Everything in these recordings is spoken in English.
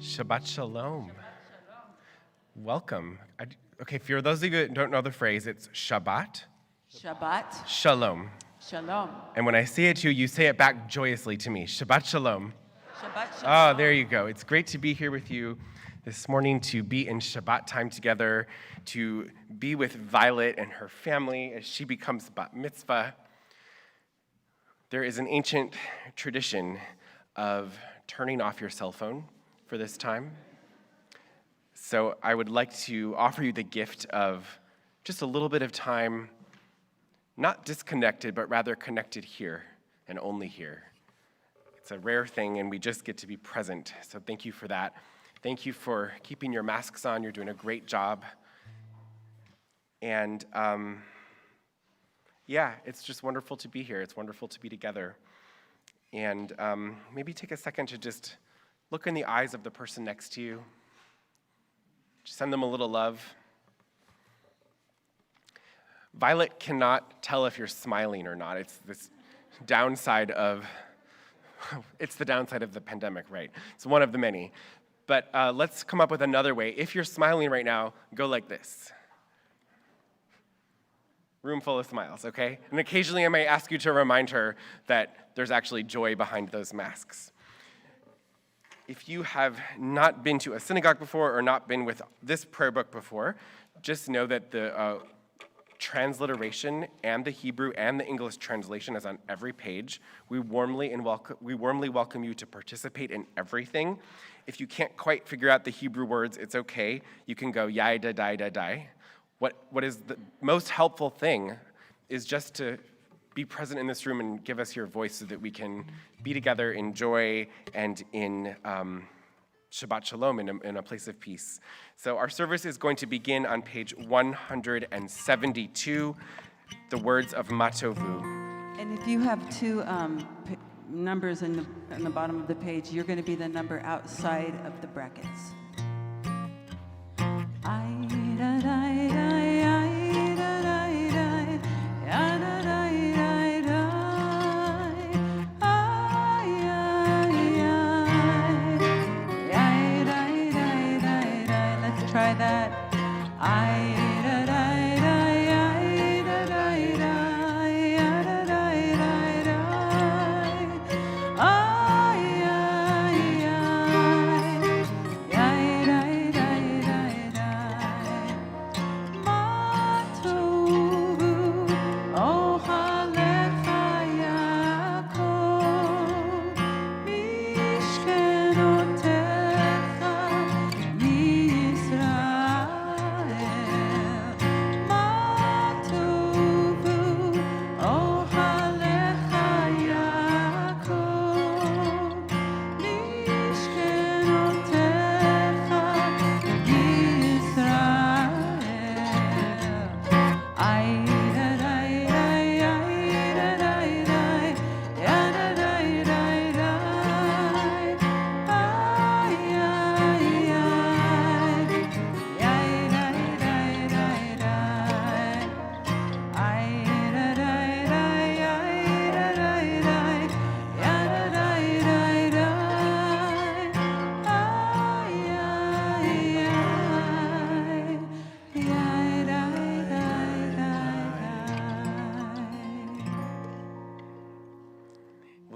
Shabbat Shalom. Welcome. Okay, for those of you who don't know the phrase, it's Shabbat. Shabbat. Shalom. Shalom. And when I say it to you, you say it back joyously to me. Shabbat Shalom. Shabbat Shalom. Oh, there you go. It's great to be here with you this morning, to be in Shabbat time together, to be with Violet and her family as she becomes bat mitzvah. There is an ancient tradition of turning off your cell phone for this time. So I would like to offer you the gift of just a little bit of time, not disconnected, but rather connected here and only here. It's a rare thing, and we just get to be present. So thank you for that. Thank you for keeping your masks on. You're doing a great job. And it's just wonderful to be here. It's wonderful to be together. And maybe take a second to just look in the eyes of the person next to you. Just send them a little love. Violet cannot tell if you're smiling or not. It's this downside of, it's the downside of the pandemic, right? It's one of the many. But let's come up with another way. If you're smiling right now, go like this. Room full of smiles, okay? And occasionally I may ask you to remind her that there's actually joy behind those masks. If you have not been to a synagogue before or not been with this prayer book before, just know that the transliteration and the Hebrew and the English translation is on every page. We warmly welcome you to participate in everything. If you can't quite figure out the Hebrew words, it's okay. You can go yai da dai da dai. What is the most helpful thing is just to be present in this room and give us your voice so that we can be together in joy and in Shabbat Shalom, in a place of peace. So our service is going to begin on page 172, the words of Matovu. And if you have two numbers in the bottom of the page, you're going to be the number outside of the brackets. Let's try that.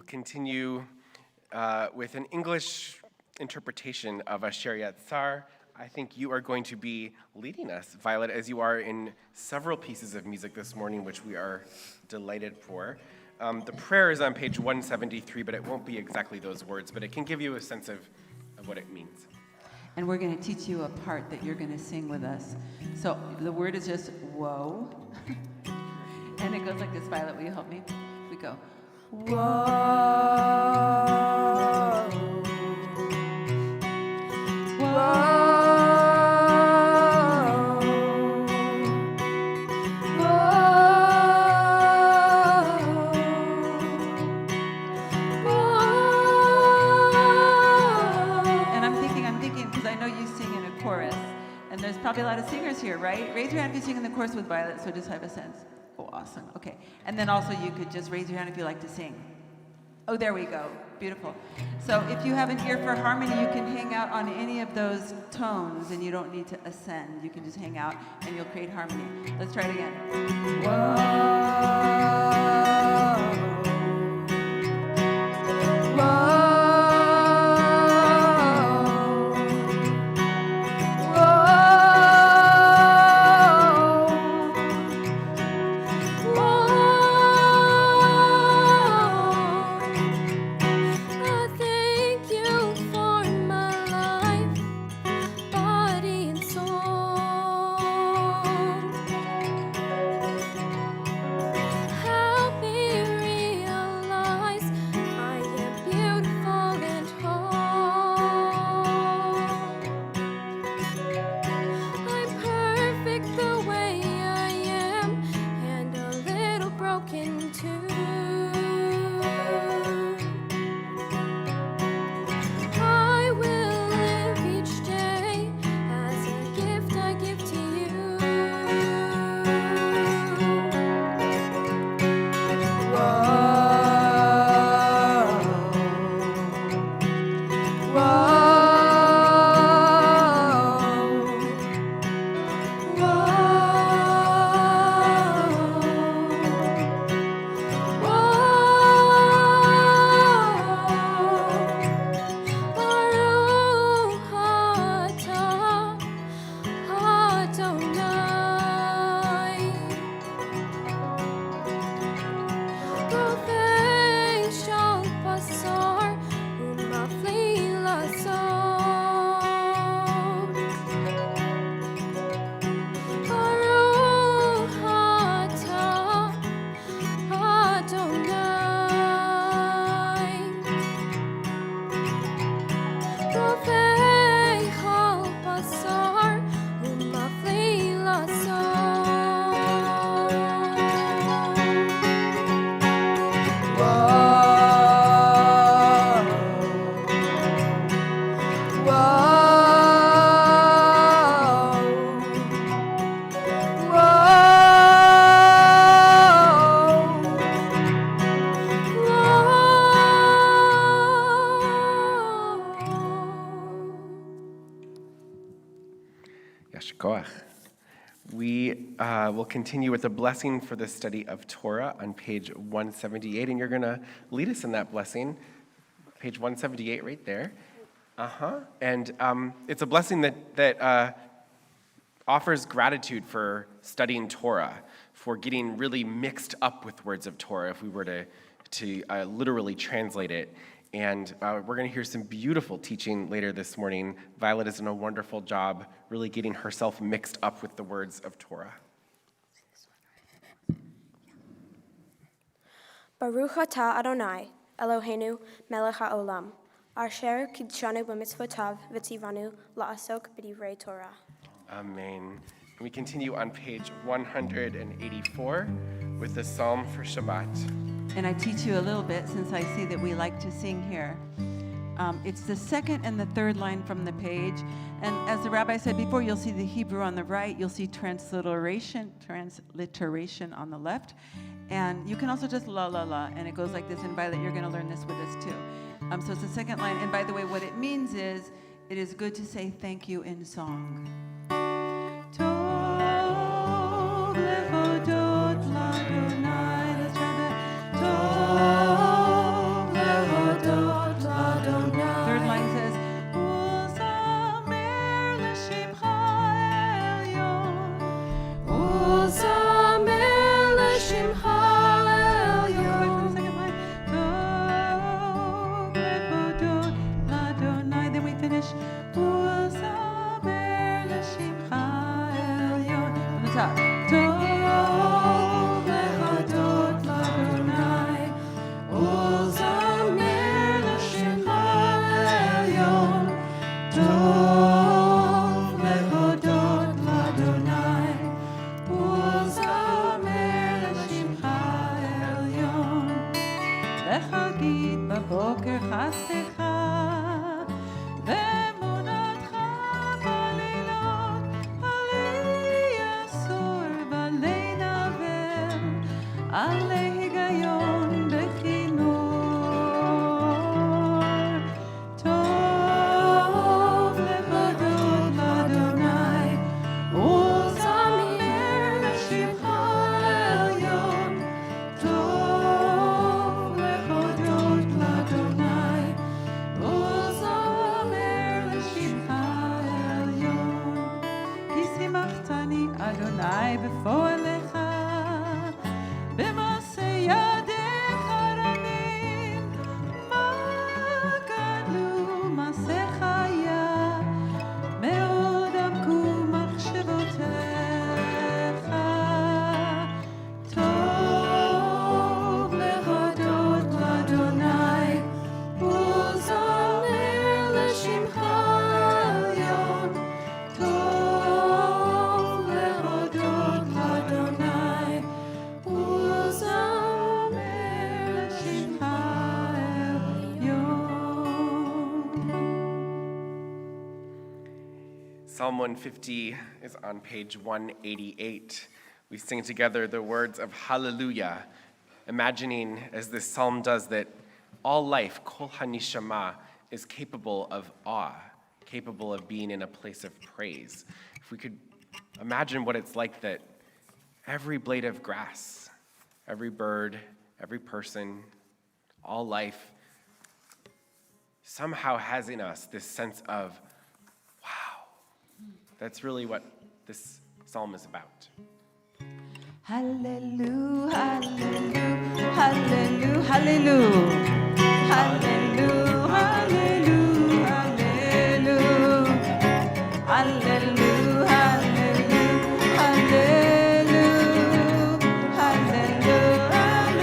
Continue with an English interpretation of Asher Yatzar. I think you are going to be leading us, Violet, as you are in several pieces of music this morning, which we are delighted for. The prayer is on page 173, but it won't be exactly those words, but it can give you a sense of what it means. And we're going to teach you a part that you're going to sing with us. So the word is just whoa. And it goes like this. Violet, will you help me? We go. Whoa, whoa, And I'm thinking, because I know you sing in a chorus, and there's probably a lot of singers here, right? Raise your hand if you sing in the chorus with Violet, so just have a sense. Oh, awesome. Okay. And then also you could just raise your hand if you like to sing. Oh, there we go. Beautiful. So if you have an ear for harmony, you can hang out on any of those tones and you don't need to ascend. You can just hang out and you'll create harmony. Let's try it again. Yashikoach. We will continue with a blessing for the study of Torah on page 178, and you're going to lead us in that blessing. Page 178 right there. And it's a blessing that offers gratitude for studying Torah, for getting really mixed up with words of Torah, if we were to literally translate it. And we're going to hear some beautiful teaching later this morning. Violet has done a wonderful job really getting herself mixed up with the words of Torah. Baruch atah Adonai, Eloheinu melech haolam, asher kidshanu b'mitzvotav v'tzivanu la'asok b'divrei Torah. Amen. And we continue on page 184 with the Psalm for Shabbat. And I teach you a little bit since I see that we like to sing here. It's the second and the third line from the page. And as the rabbi said before, you'll see the Hebrew on the right. You'll see transliteration on the left. And you can also just la, la, la. And it goes like this. And Violet, you're going to learn this with us too. So it's the second line. And by the way, what it means is, it is good to say thank you in song. Tov lehodot l'Adonai. Let's try that. Tov lehodot l'Adonai. Third line says, Uzamer l'shimcha elyon. Uzamer l'shimcha elyon. Second line. Tov lehodot l'Adonai. Then we finish. Uzamer l'shimcha elyon. From the top. Tov lehodot l'Adonai. Uzamer l'shimcha elyon. Tov lehodot l'Adonai. Uzamer l'shimcha elyon. וחגית בבוקר חסדך, ואמונתך בלילות, עלי אסור ועלי נבל, עלי היגיון בחינוך. Psalm 150 is on page 188. We sing together the words of Hallelujah, imagining, as this psalm does, that all life, kol hanishama, is capable of awe, capable of being in a place of praise. If we could imagine what it's like that every blade of grass, every bird, every person, all life somehow has in us this sense of, wow. That's really what this psalm is about. Hallelujah, hallelujah, hallelujah, hallelujah, hallelujah, hallelujah, hallelujah, hallelujah, hallelujah.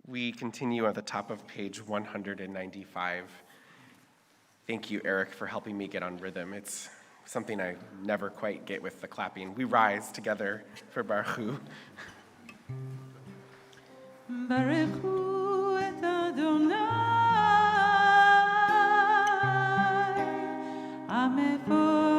We continue at the top of page 195. Thank you, Eric, for helping me get on rhythm. It's something I never quite get with the clapping. We rise together for Baruch Hu. Baruch Hu et Adonai, Amevorach.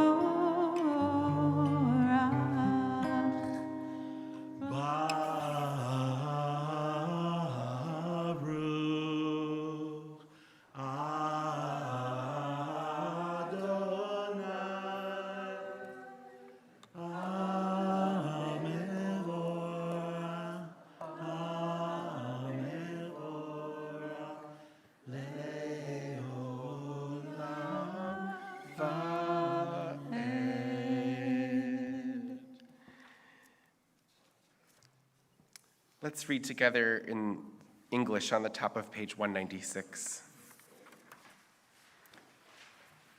Let's read together in English on the top of page 196.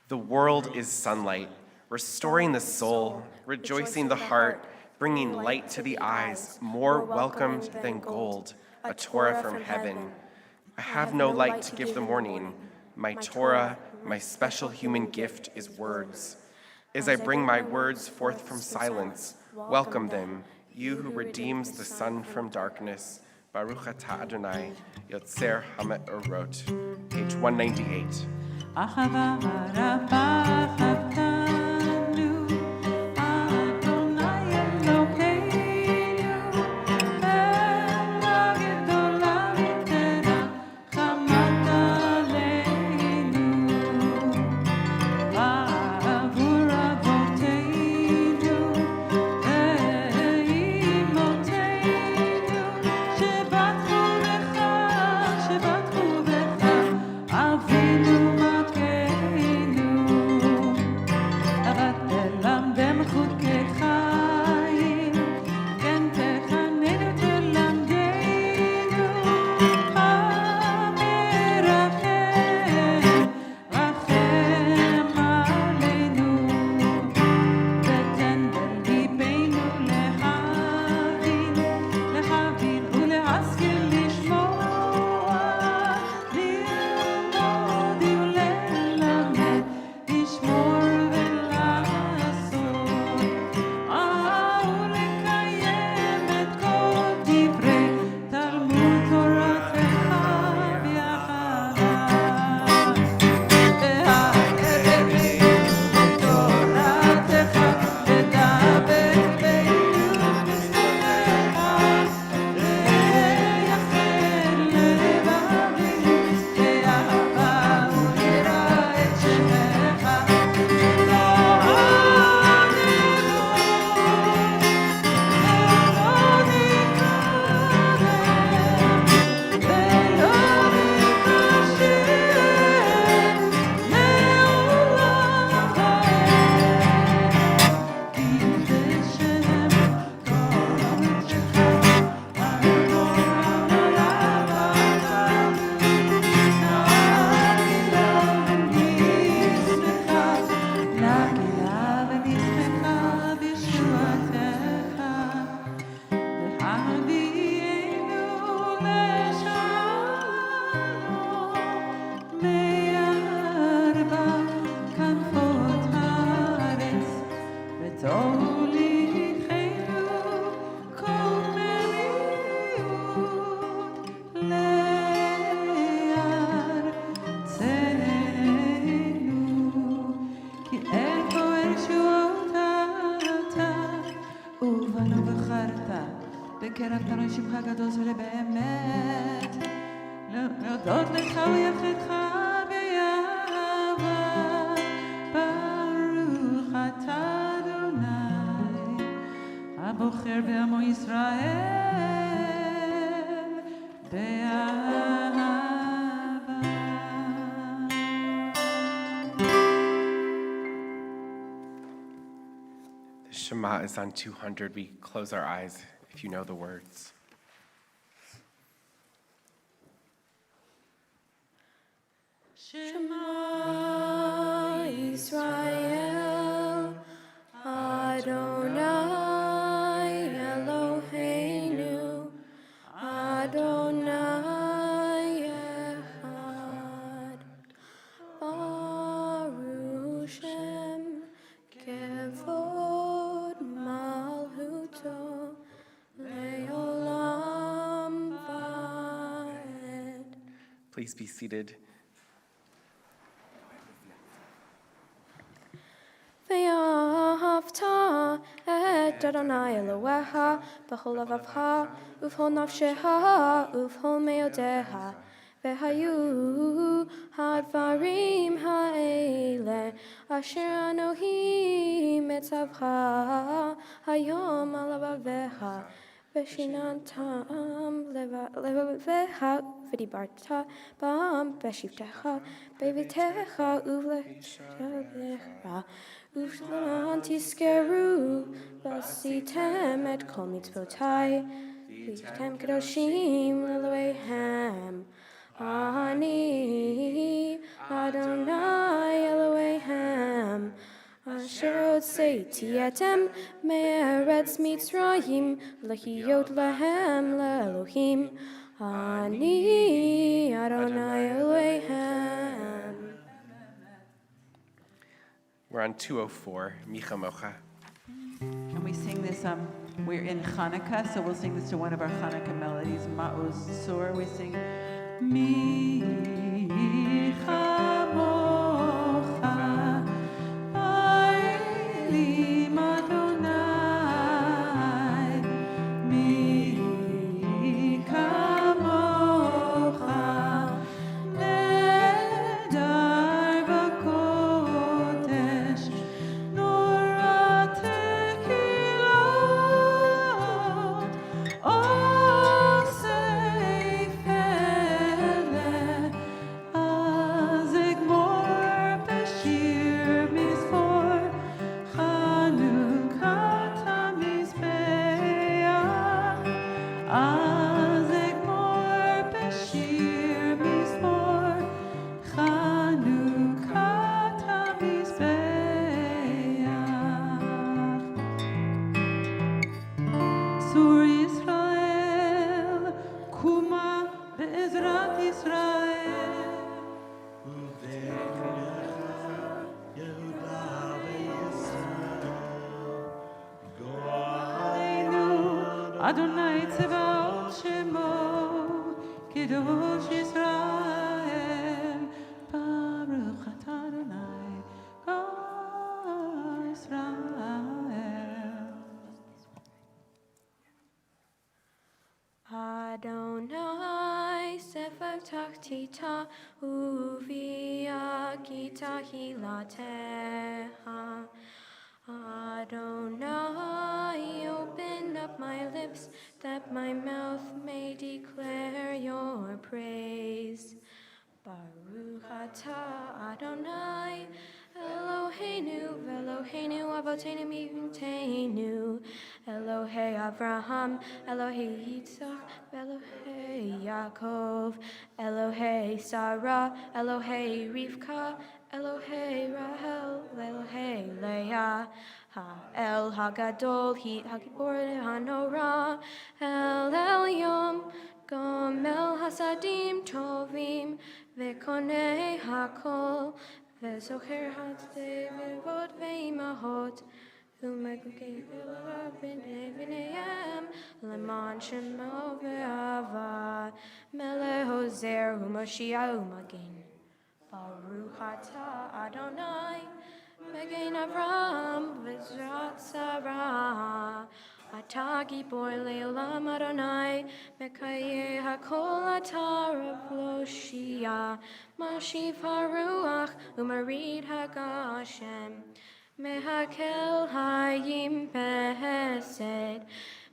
The world is sunlight, restoring the soul, rejoicing the heart, bringing light to the eyes, more welcomed than gold, a Torah from heaven. I have no light to give the morning. My Torah, my special human gift is words. As I bring my words forth from silence, welcome them, you who redeems the sun from darkness. Baruch atah Adonai, Yotzer HaMe'orot. Page 198. Ahava rabah chavtanu, Adonai Eloheinu, Ela gedola v'tera, chamat aleinu. Ba'avur avoteinu, ve'imotenu, shebatchu b'cha, shebatchu b'cha, Avinu Malkeinu. בקרב קרן שמך גדול זה באמת. להודות לך ויפתך ביחד. ברוך אתה אדוני, הבוחר בעמו ישראל באהבה. The Shema is on 200. We close our eyes if you know the words. Shema Yisrael, Adonai Eloheinu, Adonai Echad, Baruch Shem Kevod Malchuto Leolam Vaed. Please be seated. ואהבת את אדוני אלוהיך בכל לבבך ובכל נפשך ובכל מאודך. והיו הדברים האלה אשר אנוכי מצווך היום על לבביך ושיננתם לבביך ודיברת בם בשבתך בביתך ובלשבתך ולא תזכרו ועשיתם את כל מצוותיי והייתם קדושים לאלוהיהם. אני אדוני אלוהיהם אשר הוצאתי אתם מארץ מצרים להיות להם לאלוהים. אני אדוני אלוהיהם. We're on 204, Micha Mocha. Can we sing this? We're in Hanukkah, so we'll sing this to one of our Hanukkah melodies. Ma'oz Sur. We sing Micha Mocha, Elim Adonai. Micha Mocha, Nedar B'Kodesh, Norah Tekilot, Osei Fele, Azegmor Bashir Mizmor, Chanukah Mizbeach, Azegmor Bashir Mizmor, Chanukah Mizbeach. Sur Israel, Kuma Be'ezrat Israel. Adonai Tzevaot Shemo, Kedosh Israel, Baruch Atah Adonai, God Israel. Adonai Sefer Tachtita Uviakita Hilateha. Adonai, open up my lips that my mouth may declare your praise. Baruch atah Adonai, Eloheinu, Eloheinu, Avotenu, Mivimteinu, Elohei Avraham, Elohei Yitzchak, Elohei Yaakov, Elohei Sarah, Elohei Rivka, Elohei Rahel, Elohei Leah, El Hagadol, Hagibor Hanora, El Elyon, Gomel Hasadim Tovim, Vekonei Hakol, Vezocher Hatzevot Veimahot, Umegukei Rabin Evineam, Leman Shemo Ve'ava, Melehozer Umashia Umagin. Baruch atah Adonai, Megain Avram, V'zrat Sarah, Atah Gibor Leolam Adonai, Mekaye HaKol Atar Avloshia, Mashiv HaRuach, Umarid HaGashem, Mehakel Hayim Behesed,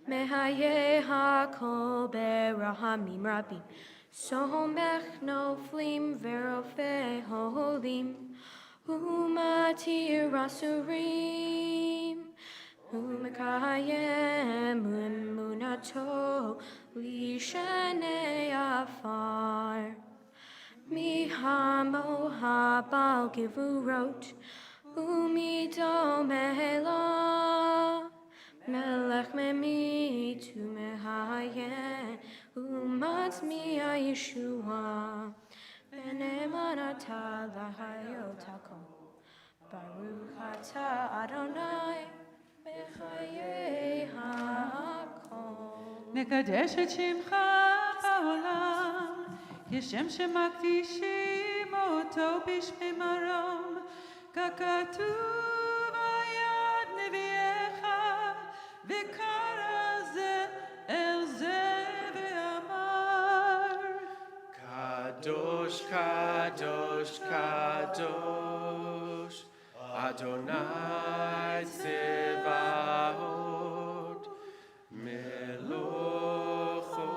Mehaye HaKol Berahamim Rabim, Somech Noflim Verofe Holim, Umatir Rasurim, Umekayem Emunato Lishane Afar, Mihamo Habal Givurot, Umido Mehela, Melech Memitu Mehayen, Umat Mia Yeshua, Benemanata Lahayotako, Baruch Ata Adonai, Bechaye HaKol. נקדש את שמך בעולם, כשם שמקדישים אותו בשמי מרום, ככתוב על יד נביאך, וקרא זה אל זה ואמר. Kadosh, Kadosh, Kadosh, Adonai Tzevaot, Melocho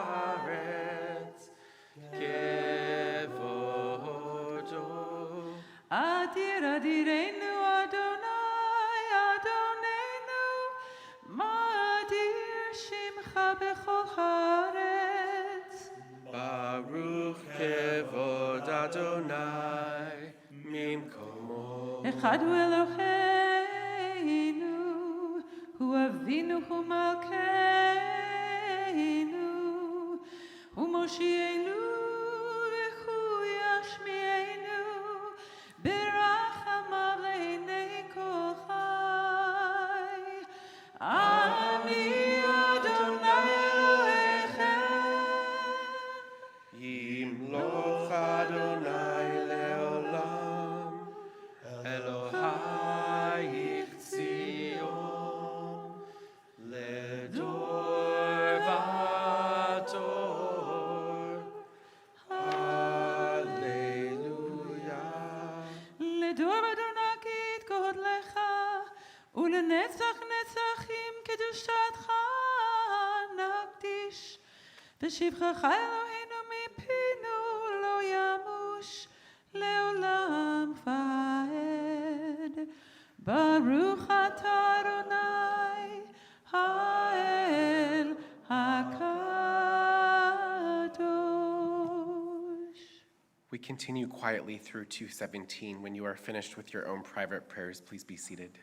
haaretz, Kevodo. אדיר אדירנו אדוני אדוננו, מה אדיר שמך בכל הארץ. Baruch Kevod Adonai Mimkomo. אחד הוא אלוהינו, הוא אבינו, הוא מלכנו, הוא מושיענו והוא ישמיענו, ברחמיו לעיני כל חי. אני אדוני אלוהיכם. Yimloch Adonai leolam, Elohayich Tzion, ledor vador. Hallelujah. לדור אדוני גודלך, ולנצח נצחים קדושתך נקדיש. ושבחך אלוהינו מפינו לא ימוש לעולם ועד. ברוך אתה אדוני האל הקדוש. We continue quietly through 2:17. When you are finished with your own private prayers, please be seated.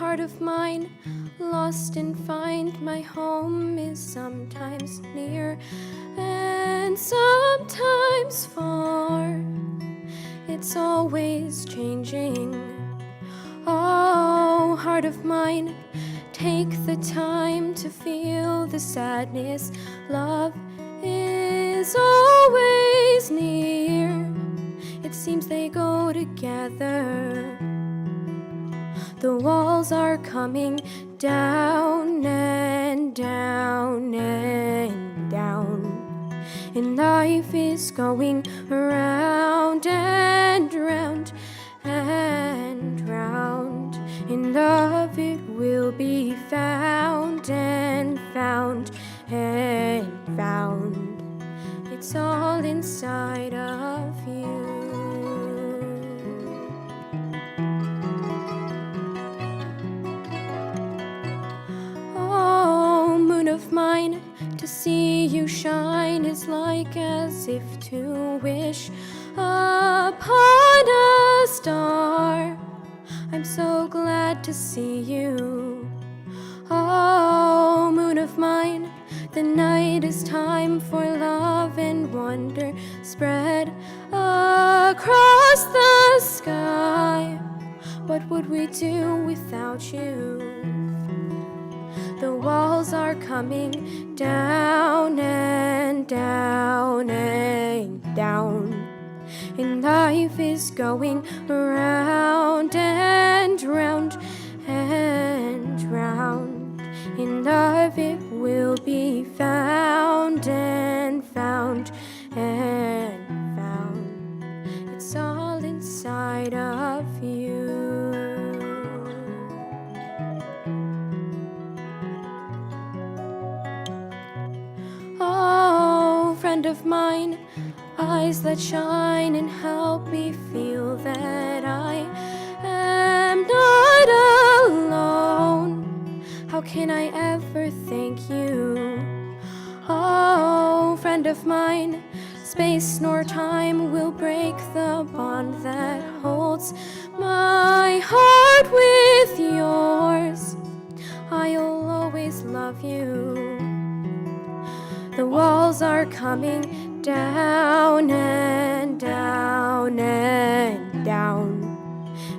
Heart of mine, lost and find my home is sometimes near and sometimes far. It's always changing. Oh, heart of mine, take the time to feel the sadness. Love is all is near. It seems they go together. The walls are coming down and down and down, and life is going round and round and round. In love it will be found and found and found. It's all inside of you. Oh, moon of mine, to see you shine is like as if to wish upon a star. I'm so glad to see you. Oh, moon of mine, the night is time for love and wonder spread across the sky. What would we do without you? The walls are coming down and down and down, and life is going round and round and round. In love it will be found and found and found. It's all inside of you. Oh, friend of mine, eyes that shine and help me feel that I am not alone. How can I ever thank you? Oh, friend of mine, space nor time will break the bond that holds my heart with yours. I'll always love you. The walls are coming down and down and down,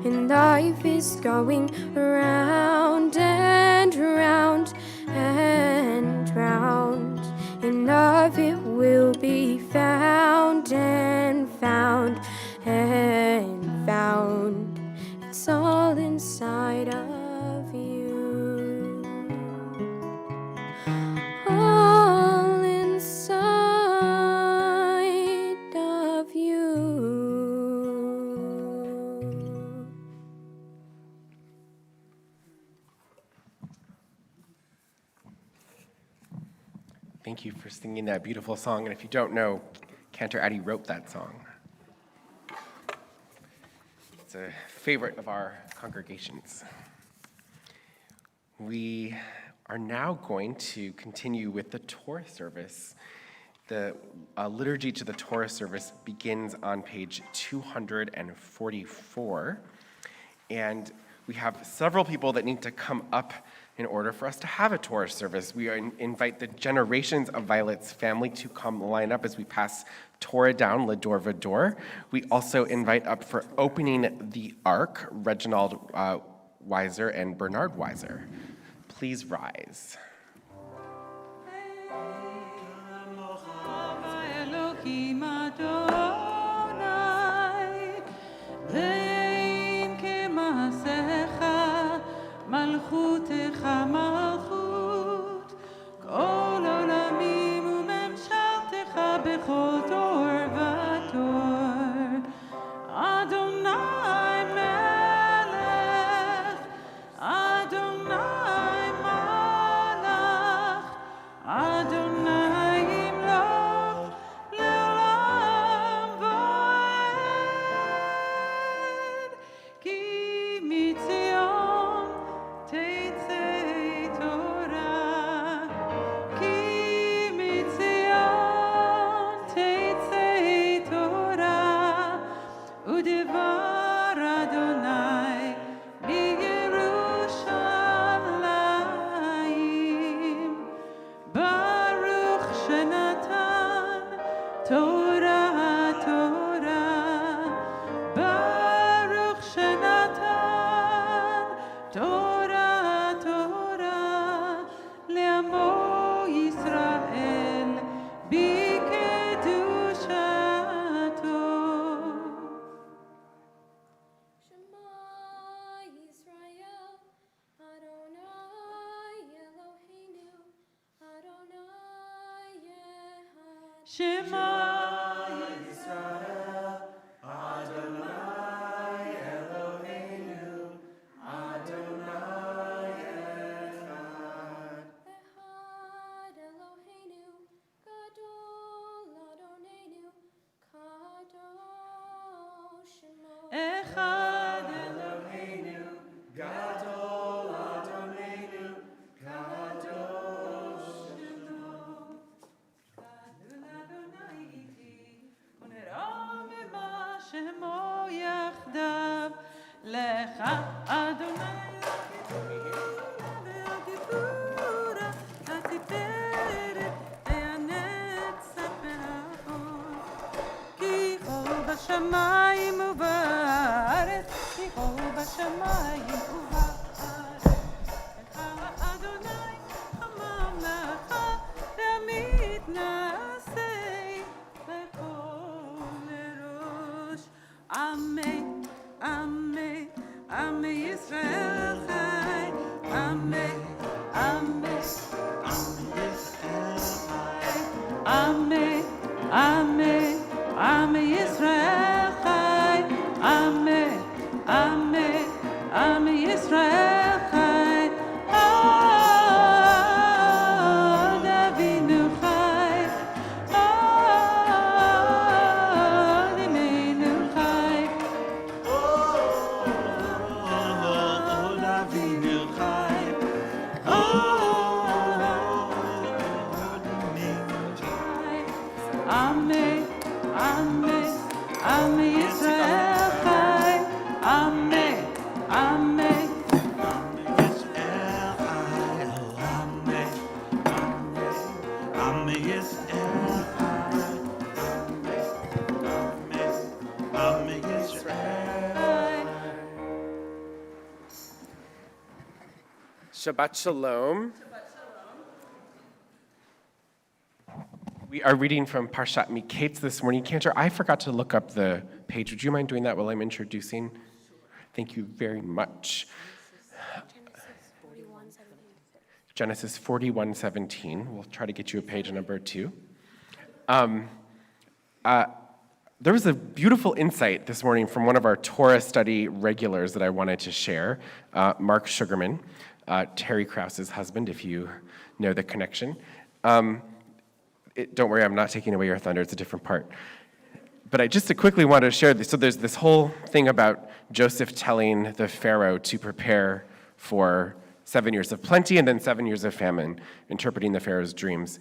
and life is going round and round and round. In love it will be found and found and found. It's all inside of you. All inside of you. Thank you for singing that beautiful song. And if you don't know, Cantor Addie wrote that song. It's a favorite of our congregations. We are now going to continue with the Torah service. The liturgy to the Torah service begins on page 244. And we have several people that need to come up in order for us to have a Torah service. We invite the Generations of Violet's family to come line up as we pass Torah down Lador Vador. We also invite up for opening the Ark, Reginald Weiser and Bernard Weiser. Please rise. מלכותך מלכות, כל עולמים וממשלתך בכל דור ודור. אדוני מלך, אדוני מלך, אדוני ימלוך לעולם ועד. כי מציון תצא Shema Echad Eloheinu, Gadol Adonenu, Kadosh Shemo. Echad Shemo yachdav lecha Adonai Adipura Atiperet Eyanetzach Be'aon Ki chol b'shamayim u'ba'aretz Ki chol b'shamayim u'ba'aretz Lecha Adonai hamamlecha Ve'amit na'aseh Lechol erosh Amen, Amen, Amen Yisrael Chai Amen, Amen, Amen, Amen, Amen Yisrael Chai Amen, Amen, Amen Yisrael Chai Ad Avinu Chai Ad Emanu Chai Amen, Amen, Amen Yisrael Chai Amen, Amen. Shabbat Shalom. We are reading from Parshat Miketz this morning. Cantor, I forgot to look up the page. Would you mind doing that while I'm introducing? Thank you very much. Genesis 41:17. We'll try to get you a page number 2. There was a beautiful insight this morning from one of our Torah study regulars that I wanted to share, Mark Sugarman, Terry Krause's husband, if you know the connection. Don't worry, I'm not taking away your thunder. It's a different part. But I just quickly wanted to share this. So there's this whole thing about Joseph telling the Pharaoh to prepare for 7 years of plenty and then 7 years of famine, interpreting the Pharaoh's dreams.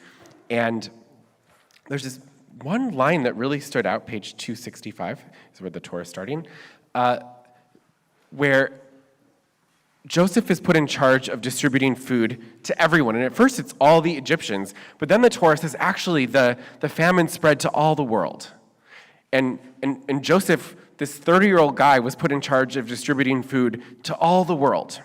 And there's this one line that really stood out, page 265, is where the Torah is starting, where Joseph is put in charge of distributing food to everyone. And at first it's all the Egyptians, but then the Torah says actually the famine spread to all the world. And Joseph, this 30-year-old guy, was put in charge of distributing food to all the world.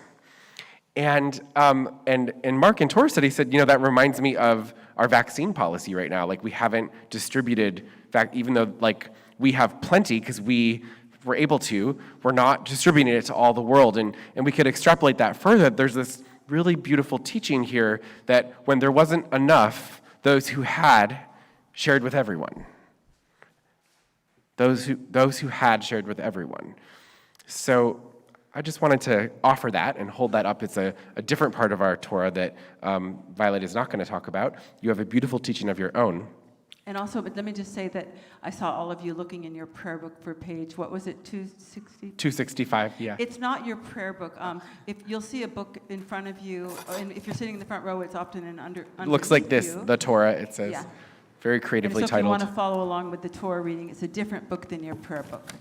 And Mark in Torah study said, that reminds me of our vaccine policy right now. Like we haven't distributed, even though we have plenty because we were able to, we're not distributing it to all the world. And we could extrapolate that further. There's this really beautiful teaching here that when there wasn't enough, those who had shared with everyone. Those who had shared with everyone. So I just wanted to offer that and hold that up. It's a different part of our Torah that Violet is not going to talk about. You have a beautiful teaching of your own. And also, but let me just say that I saw all of you looking in your prayer book for page, what was it, 260? 265, yeah. It's not your prayer book. If you'll see a book in front of you, and if you're sitting in the front row, it's often underneath It looks like this, you. the Torah, it says. Yeah. Very creatively and so if you titled. want to follow along with the Torah reading, it's a different book than your prayer book.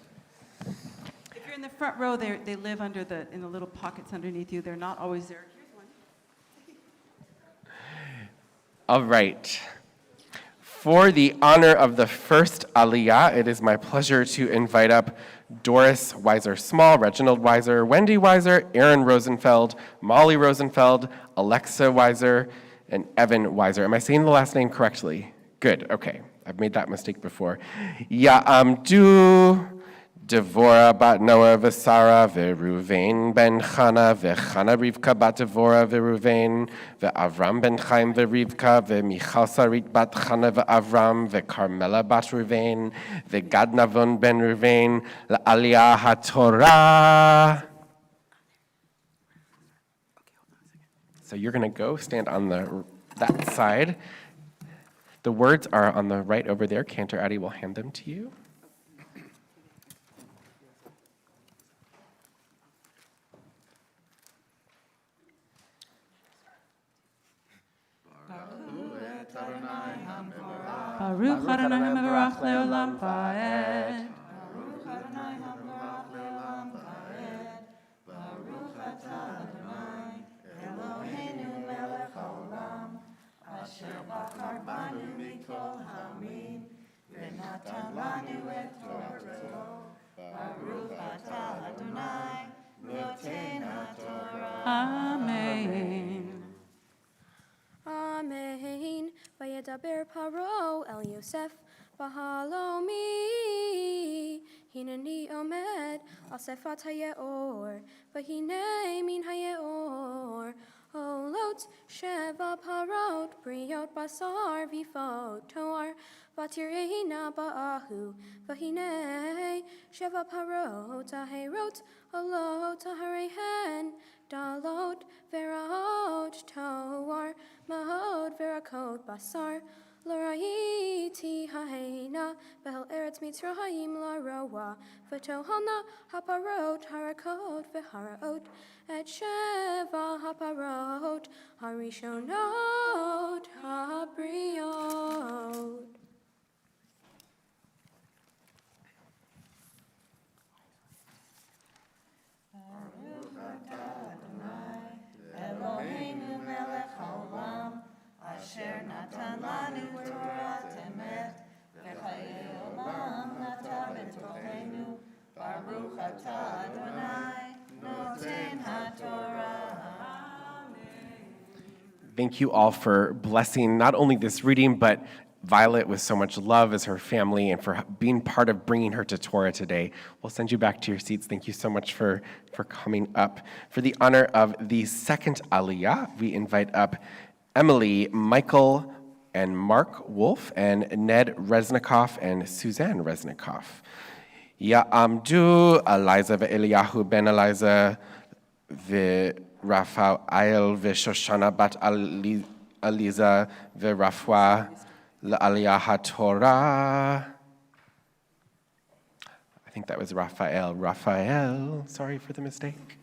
If you're in the front row, they live in the little pockets underneath you. They're not always there. Here's one. All right. For the honor of the first Aliyah, it is my pleasure to invite up Doris Weiser-Small, Reginald Weiser, Wendy Weiser, Aaron Rosenfeld, Molly Rosenfeld, Alexa Weiser, and Evan Weiser. Am I saying the last name correctly? Good, okay. I've made that mistake before. Yeah, Devorah bat Noah v'Sara v'Ruvain ben Chana v'Chana Rivka bat Devorah v'Ruvain v'Avram ben Chaim v'Rivka v'Michal Sarit bat Chana v'Avram v'Carmela bat Ruvain v'Gad Navon ben Ruvain la'aliyah haTorah. So you're going to go stand on that side. The words are on the right over there. Cantor Addie will hand them to you. Baruch Adonai HaMevarach Leolam Vaed. Baruch Adonai HaMevarach Leolam Vaed. Baruch atah Adonai Eloheinu melech haolam asher bachar banu mikol ha'amim v'natan lanu et torato. Baruch atah Adonai noten haTorah. Amen. Amen. Vayedaber Paro El Yosef Bahalomi. Hineni Omed Al Sefat Hayeor. Vahine Min Hayeor. Olot Sheva Parot Briot Basar Vifot Toar. Vatirehina Ba'ahu. Vahine Sheva Parot Aherot. Olot Aharehen. Dalot Veraot Toar. Mahod verakot basar, l'ra'iti ha'heina, behel eretz mitzrayim la'roa, v'tohana haparot harakot v'haraot, et sheva haparot harishonot habriot. Eloheinu melech haolam, asher natan lanu Torah emet, v'chayei olam natan b'torenu, Baruch atah Adonai, noten haTorah. Thank you all for blessing not only this reading, but Violet with so much love as her family and for being part of bringing her to Torah today. We'll send you back to your seats. Thank you so much for coming up. For the honor of the second Aliyah, we invite up Emily, Michael, and Mark Wolfe, and Ned Reznikoff and Suzanne Reznikoff. Ya'amdu Eliza ve'Eliyahu ben Eliza ve'Rafa'el ve'Shoshana bat Eliza ve'Rafwa La'aliyah haTorah. I think that was Raphael. Sorry for the mistake.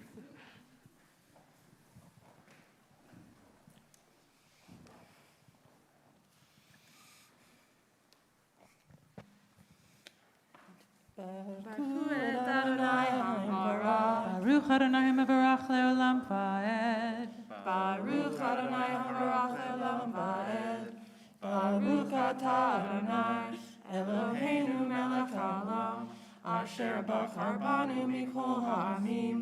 Baruch Adonai HaMevarach Leolam Vaed. Baruch Adonai HaMevarach Leolam Vaed. Baruch atah Adonai Eloheinu melech haolam asher bachar banu mikol ha'amim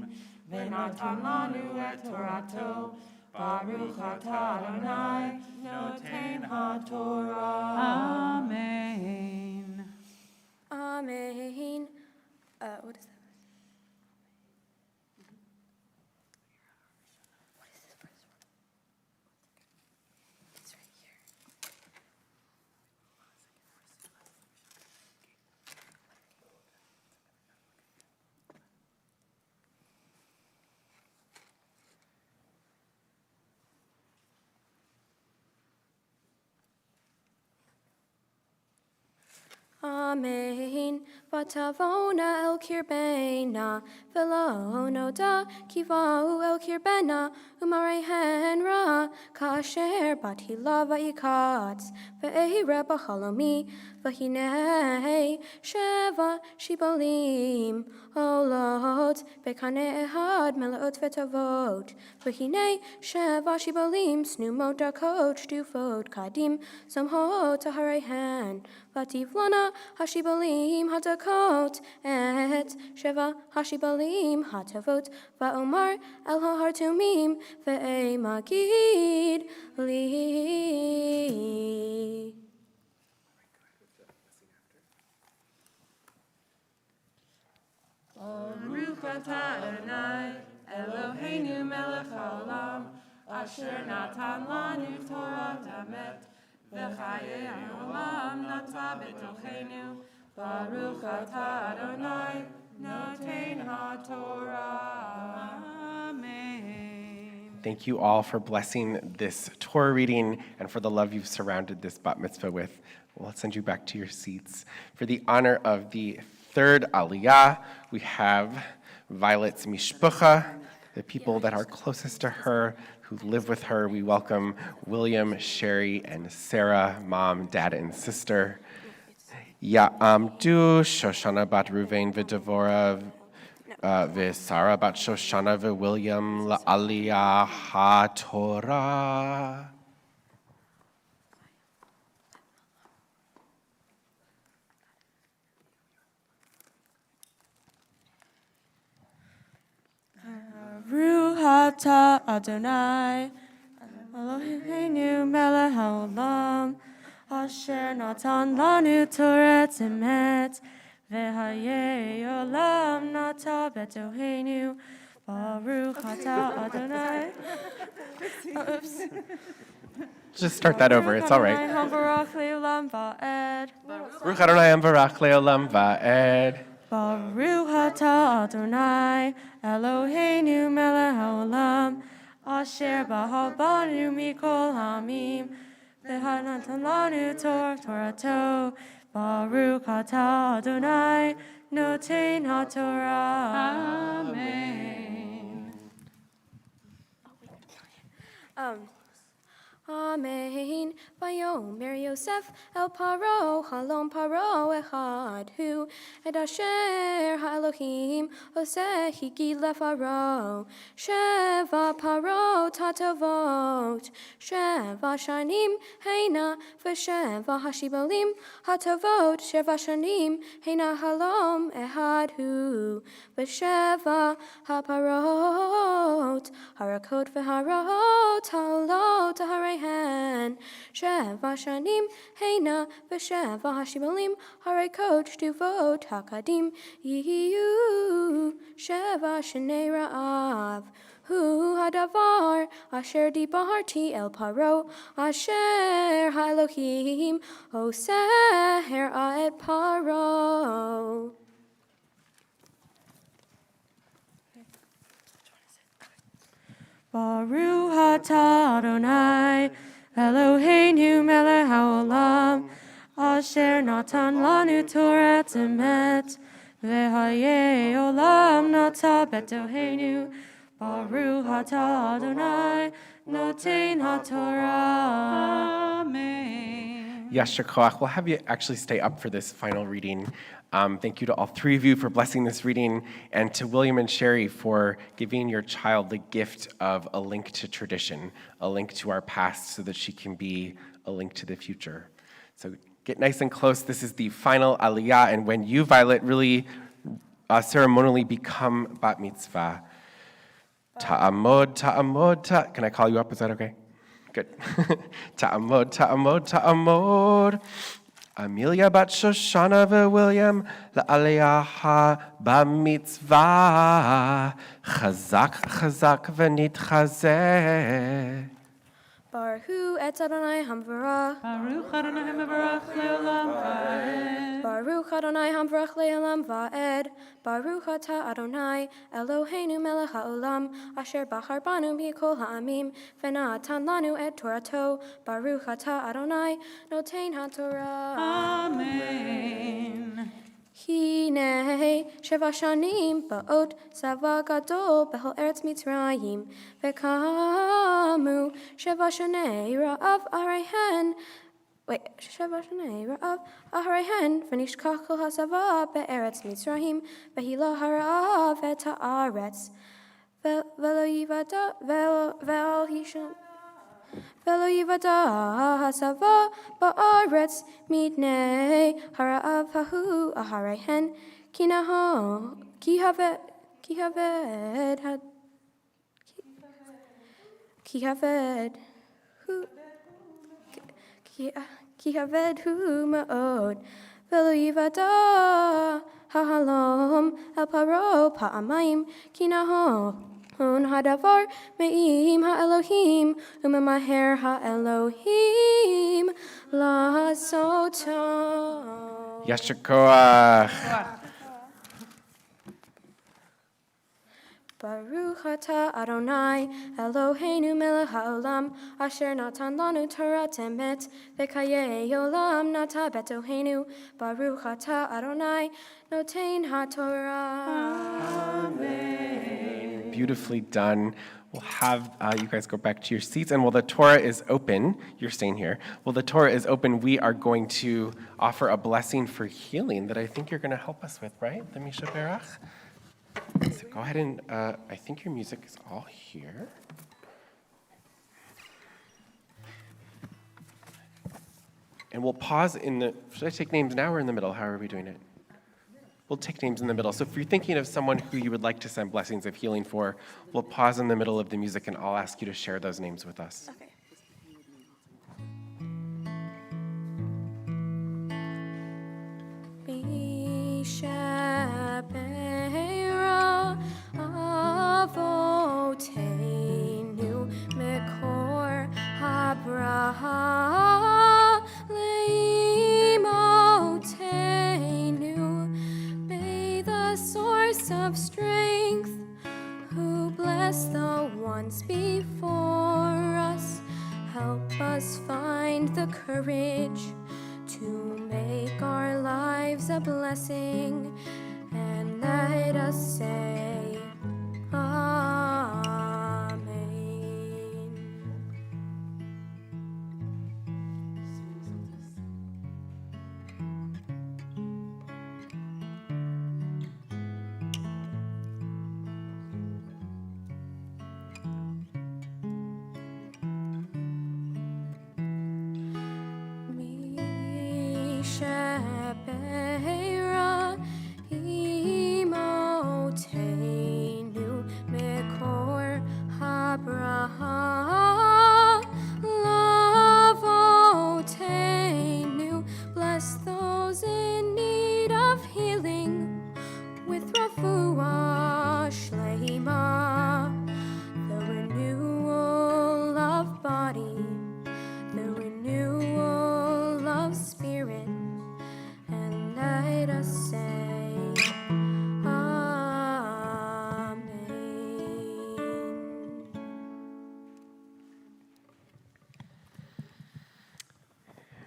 v'natan lanu et torato. Baruch atah Adonai noten haTorah. Amen. Amen. What is that? What is this first one? It's right here. Amen. Vatavona el kirbena, velo noda kivau el kirbena, umarehen ra, kasher batila vaikats, ve'eira b'chalomi, v'hinei sheva shibalim, olot bekane ehad melaot vetavot, v'hinei sheva shibalim snumot dakot shtufot kadim, samhot aharehen, vativlana hashibalim hadakot, et sheva hashibalim hatavot, va'omar el hahartumim, ve'e magid li. All right, go ahead with the blessing after. Asher natan lanu Torah emet, v'chayei ha'olam nata b'tochenu. Baruch atah Adonai, noten ha'Torah. Amen. Thank you all for blessing this Torah reading and for the love you've surrounded this bat mitzvah with. We'll send you back to your seats. For the honor of the third aliyah, we have Violet's mishpucha, the people that are closest to her, who live with her. We welcome William, Sherry, and Sarah, mom, dad, and sister. Ya'amdu Shoshana bat Ruvain v'Devora v'Sara bat Shoshana v'William la'aliyah ha'Torah. Baruch atah Adonai, Eloheinu melech haolam, asher natan lanu Torah emet, v'hayei olam nata b'tochenu. Baruch atah Adonai. Oops. Just start that over. It's all right. Baruch le'olam va'ed. Baruch Adonai Amvarach le'olam va'ed. Baruch atah Adonai, Eloheinu melech haolam, asher b'nu mikol hamim, v'hanatan lanu Torato. Baruch atah Adonai, noten ha'Torah. Amen. Amen. Vayomer Yosef el Paro, Halom Paro echad hu, et asher ha'Elohim oseh higi lefaro. Sheva Paro tatovot, Sheva shanim heina, v'Sheva hashibolim hatovot, Sheva shanim heina halom echad hu, v'Sheva haparot, harakot v'harot, halot harehen. Sheva shanim heina v'sheva hashibolim harekot shtuvot hakadim yiyu. Sheva shnei ra'av hu hadavar asher dibarti el paro asher ha'Elohim oseh her'a et paro. Baruch atah Adonai, Eloheinu melech haolam, asher natan lanu Torah emet, v'hayei olam nata b'tochenu. Baruch atah Adonai, noten ha'Torah. Amen. Yasher Koach. We'll have you actually stay up for this final reading. Thank you to all three of you for blessing this reading, and to William and Sherry for giving your child the gift of a link to tradition, a link to our past, so that she can be a link to the future. So get nice and close. This is the final aliyah, and when you, Violet, really ceremonially become bat mitzvah, ta'amod, ta'amod, can I call you up? Is that okay? Good. Ta'amod, ta'amod, ta'amod. Amelia bat Shoshana v'William la'aliyah ha'bamitzvah. Chazak, chazak v'nitchazeh. Baruch et Adonai hamvarach. Baruch Adonai mevarach leolam va'ed. Baruch Adonai hamvarach le'olam va'ed. Baruch atah Adonai, Eloheinu melech haolam, asher bachar banu mikol ha'amim, v'natan lanu et Torato. Baruch atah Adonai, noten ha'Torah. Amen. Hine sheva shanim ba'ot sava gadol behol eretz Mitzrayim, v'kamu sheva shanei ra'av arayhen. Sheva shanei ra'av arayhen, v'nishkach kol hasava be'eretz Mitzrayim, v'hila ha'ra'av et ha'aretz, v'lo yivada v'al hisham. Velo yivada hasava ba'aretz midnei hara'av hahu aharehen kinaho kihaved hu ma'od. Velo yivada hahalom el paro pa'amayim kinaho Un hadavar me'im ha'elohim, umemaher ha'elohim la'soto. Yashikoach. Baruch atah Adonai, Eloheinu melech haolam, asher natan lanu Torah temet, v'kayei olam nata betoheinu. Baruch atah Adonai, notein haTorah. Beautifully done. We'll have you guys go back to your seats, and while the Torah is open, you're staying here. While the Torah is open, we are going to offer a blessing for healing that I think you're going to help us with, right? The Misha Berach? So go ahead and, I think your music is all here. And we'll pause should I take names now or in the middle? How are we doing it? We'll take names in the middle. So if you're thinking of someone who you would like to send blessings of healing for, we'll pause in the middle of the music and I'll ask you to share those names with us. Okay. B'Shebera Avoteinu Mekor Habraha Leimotenu. May the source of strength, who blessed the ones before us, help us find the courage to make our lives a blessing, and let us say, Amen. Shebera imotenu mekor habraha lavotenu. Bless those in need of healing with refuah shleima, the renewal of body, the renewal of spirit, and let us say, Amen.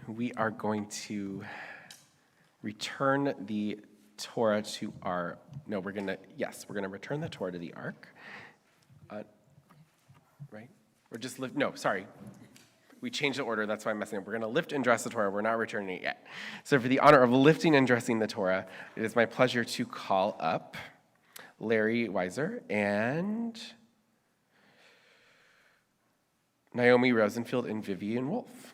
We are going to return the Torah to we're going to return the Torah to the ark. Right? We changed the order, that's why I'm messing up. We're going to lift and dress the Torah. We're not returning it yet. So for the honor of lifting and dressing the Torah, it is my pleasure to call up Larry Weiser and Naomi Rosenfield and Vivian Wolfe.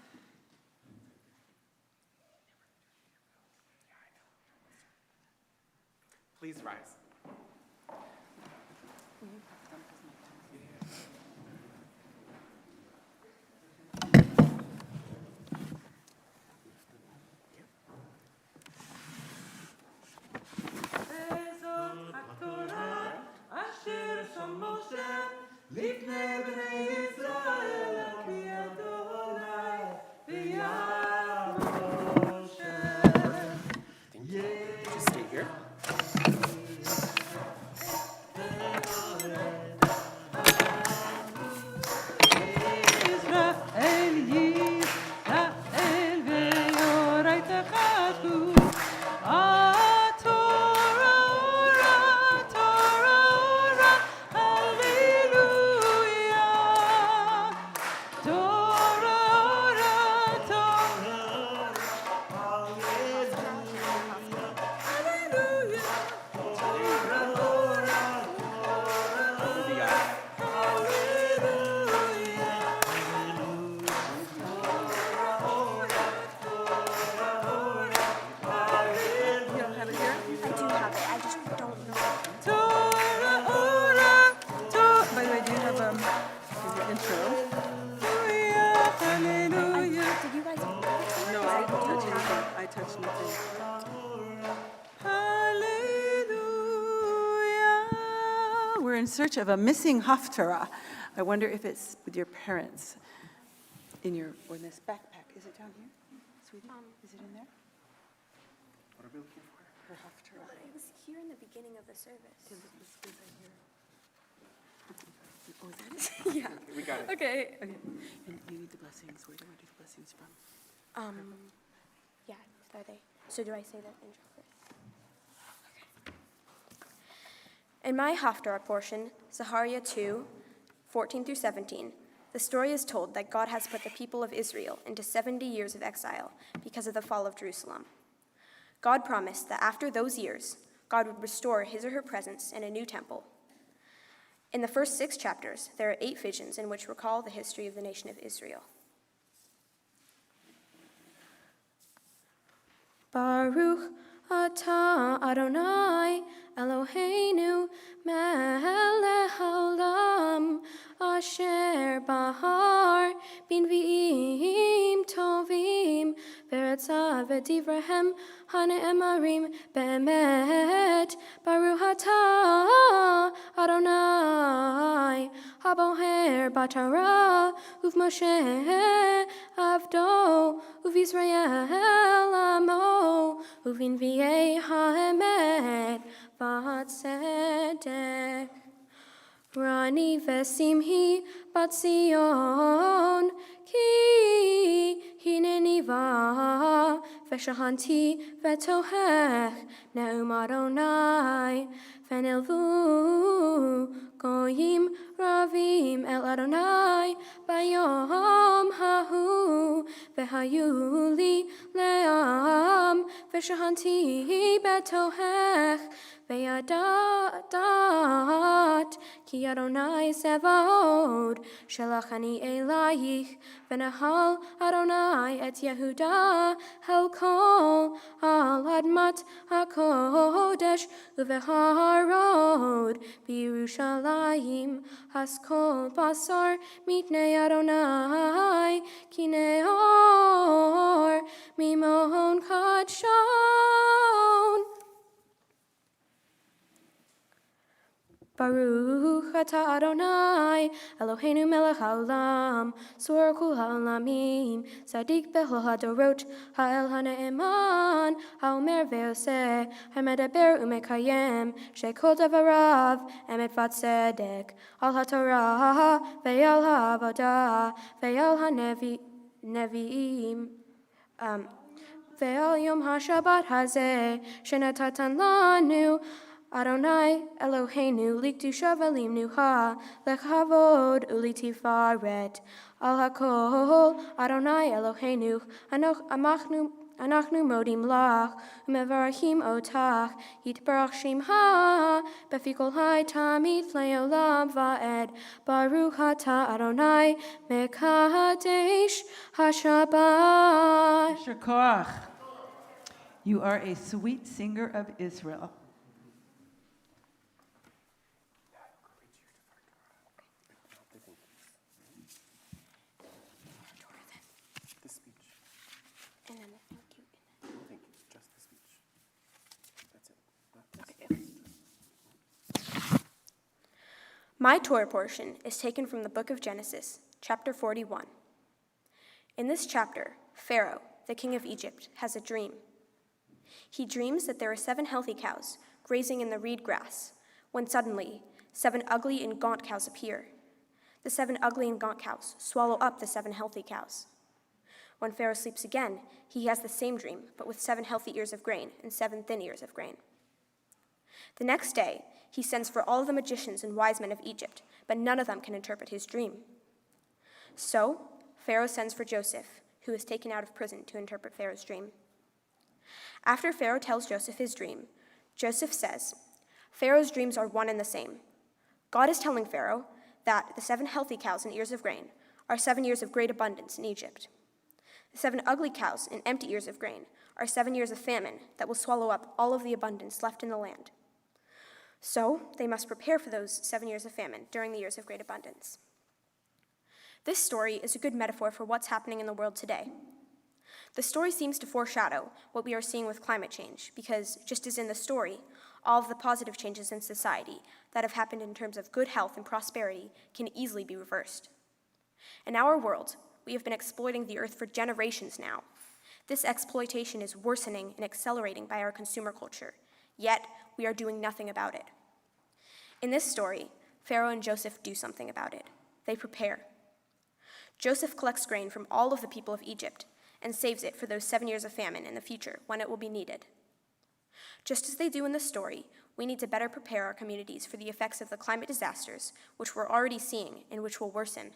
Please rise. לפני בני ישראל, על פי אדוני, in search of a missing haftarah. I wonder if it's with your parents in this backpack. Is it down here, sweetie? Is it in there? What are we looking for? Her haftarah. It was here in the beginning of the service. Oh, is that it? Yeah. We got it. Okay. Okay. And you need the blessings. Where do I do the blessings from? Yeah, are they? So do I say that intro first? Okay. In my Haftarah portion, Zechariah 2, 14 through 17, the story is told that God has put the people of Israel into 70 years of exile because of the fall of Jerusalem. God promised that after those years, God would restore his or her presence in a new temple. In the first 6 chapters, there are 8 visions in which recall the history of the nation of Israel. Baruch atah Adonai Eloheinu melech haolam asher bahar b'nvi'im tovim v'retzav v'divrehem hane'emarim be'emet. Baruch atah Adonai haboher b'Torah uv'Moshe avdo uv'Yisrael amo uv'nvi'ei ha'emet v'tzedek. Rani v'simhi bat Zion ki hineni va v'shahanti v'tohech ne'um Adonai v'nilvu goyim ravim el Adonai bayom hahu v'hayu li le'am v'shahanti betohech v'yadat ki Adonai Sevaod shelachani elayich v'nahal Adonai et Yehuda helkol al admat hakodesh uveharod b'Yerushalayim haskol basar mitnei Adonai ki neor mimon kadshon. Baruch atah Adonai Eloheinu melech haolam tzur kol ha'olamim tzadik bechol hadorot ha'el ha'ne'eman ha'omer ve'oseh ha'medaber u'mekayem shekol davarav emet v'tzedek al ha'torah ve'al ha'avodah ve'al ha'nevi'im ve'al yom ha'shabbat hazeh shenatatan lanu Adonai Eloheinu likdusha v'limnuha lechavod ulitifaret al hakol Adonai Eloheinu anachnu modim lach umevarachim otach yitbarach shimha befikol hai tamid leolam va'ed baruch atah Adonai mekadesh hashabbat. Yasher koach. You are a sweet singer of Israel. And then the thank you. No, thank you. Just the speech. That's it. Not this. My Torah portion is taken from the book of Genesis, chapter 41. In this chapter, Pharaoh, the king of Egypt, has a dream. He dreams that there are 7 healthy cows grazing in the reed grass, when suddenly 7 ugly and gaunt cows appear. The 7 ugly and gaunt cows swallow up the 7 healthy cows. When Pharaoh sleeps again, he has the same dream, but with 7 healthy ears of grain and 7 thin ears of grain. The next day, he sends for all of the magicians and wise men of Egypt, but none of them can interpret his dream. So, Pharaoh sends for Joseph, who is taken out of prison to interpret Pharaoh's dream. After Pharaoh tells Joseph his dream, Joseph says, Pharaoh's dreams are one and the same. God is telling Pharaoh that the 7 healthy cows and ears of grain are 7 years of great abundance in Egypt. The 7 ugly cows and empty ears of grain are 7 years of famine that will swallow up all of the abundance left in the land. So they must prepare for those 7 years of famine during the years of great abundance. This story is a good metaphor for what's happening in the world today. The story seems to foreshadow what we are seeing with climate change, because just as in the story, all of the positive changes in society that have happened in terms of good health and prosperity can easily be reversed. In our world, we have been exploiting the earth for generations now. This exploitation is worsening and accelerating by our consumer culture, yet we are doing nothing about it. In this story, Pharaoh and Joseph do something about it. They prepare. Joseph collects grain from all of the people of Egypt and saves it for those 7 years of famine in the future when it will be needed. Just as they do in the story, we need to better prepare our communities for the effects of the climate disasters, which we're already seeing and which will worsen.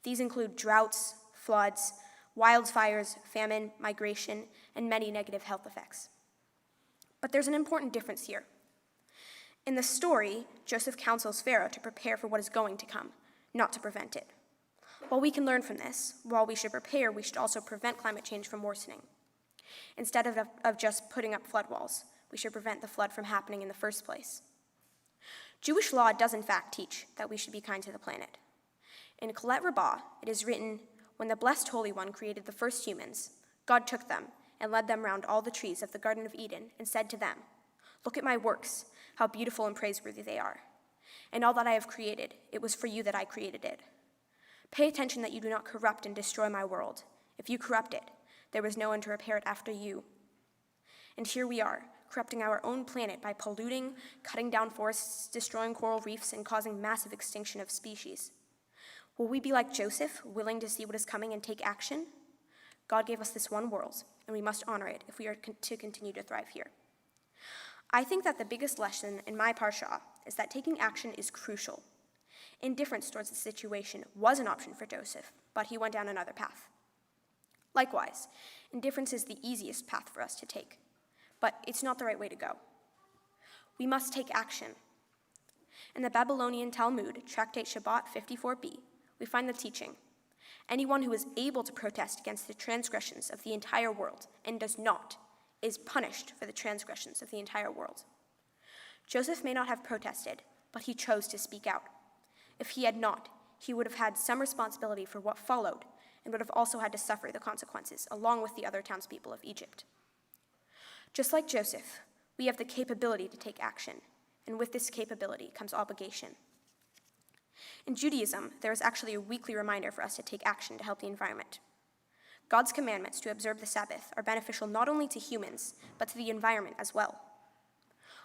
These include droughts, floods, wildfires, famine, migration, and many negative health effects. But there's an important difference here. In the story, Joseph counsels Pharaoh to prepare for what is going to come, not to prevent it. While we can learn from this, while we should prepare, we should also prevent climate change from worsening. Instead of just putting up flood walls, we should prevent the flood from happening in the first place. Jewish law does in fact teach that we should be kind to the planet. In Kohelet Rabbah, it is written, "When the blessed Holy One created the first humans, God took them and led them round all the trees of the Garden of Eden and said to them, 'Look at my works, how beautiful and praiseworthy they are. And all that I have created, it was for you that I created it. Pay attention that you do not corrupt and destroy my world. If you corrupt it, there was no one to repair it after you.' And here we are, corrupting our own planet by polluting, cutting down forests, destroying coral reefs, and causing massive extinction of species. Will we be like Joseph, willing to see what is coming and take action? God gave us this one world, and we must honor it if we are to continue to thrive here. I think that the biggest lesson in my parsha is that taking action is crucial. Indifference towards the situation was an option for Joseph, but he went down another path. Likewise, indifference is the easiest path for us to take, but it's not the right way to go. We must take action. In the Babylonian Talmud, Tractate Shabbat 54b, we find the teaching, anyone who is able to protest against the transgressions of the entire world and does not is punished for the transgressions of the entire world. Joseph may not have protested, but he chose to speak out. If he had not, he would have had some responsibility for what followed and would have also had to suffer the consequences along with the other townspeople of Egypt. Just like Joseph, we have the capability to take action, and with this capability comes obligation. In Judaism, there is actually a weekly reminder for us to take action to help the environment. God's commandments to observe the Sabbath are beneficial not only to humans, but to the environment as well.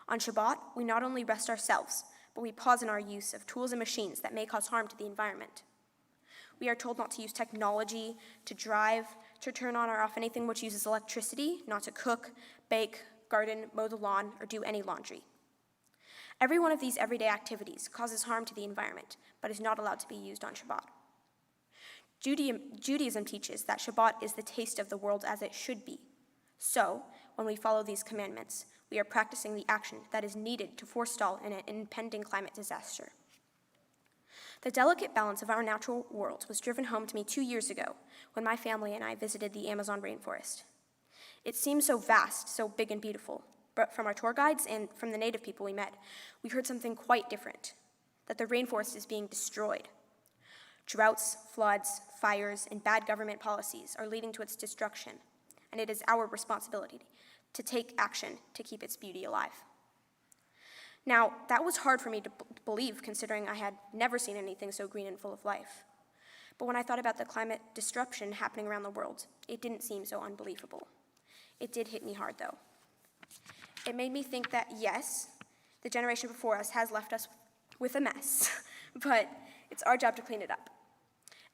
On Shabbat, we not only rest ourselves, but we pause in our use of tools and machines that may cause harm to the environment. We are told not to use technology, to drive, to turn on or off anything which uses electricity, not to cook, bake, garden, mow the lawn, or do any laundry. Every one of these everyday activities causes harm to the environment, but is not allowed to be used on Shabbat. Judaism teaches that Shabbat is the taste of the world as it should be. So, when we follow these commandments, we are practicing the action that is needed to forestall an impending climate disaster. The delicate balance of our natural world was driven home to me 2 years ago when my family and I visited the Amazon rainforest. It seemed so vast, so big and beautiful, but from our tour guides and from the native people we met, we heard something quite different, that the rainforest is being destroyed. Droughts, floods, fires, and bad government policies are leading to its destruction, and it is our responsibility to take action to keep its beauty alive. Now, that was hard for me to believe, considering I had never seen anything so green and full of life. But when I thought about the climate disruption happening around the world, it didn't seem so unbelievable. It did hit me hard, though. It made me think that, yes, the generation before us has left us with a mess, but it's our job to clean it up.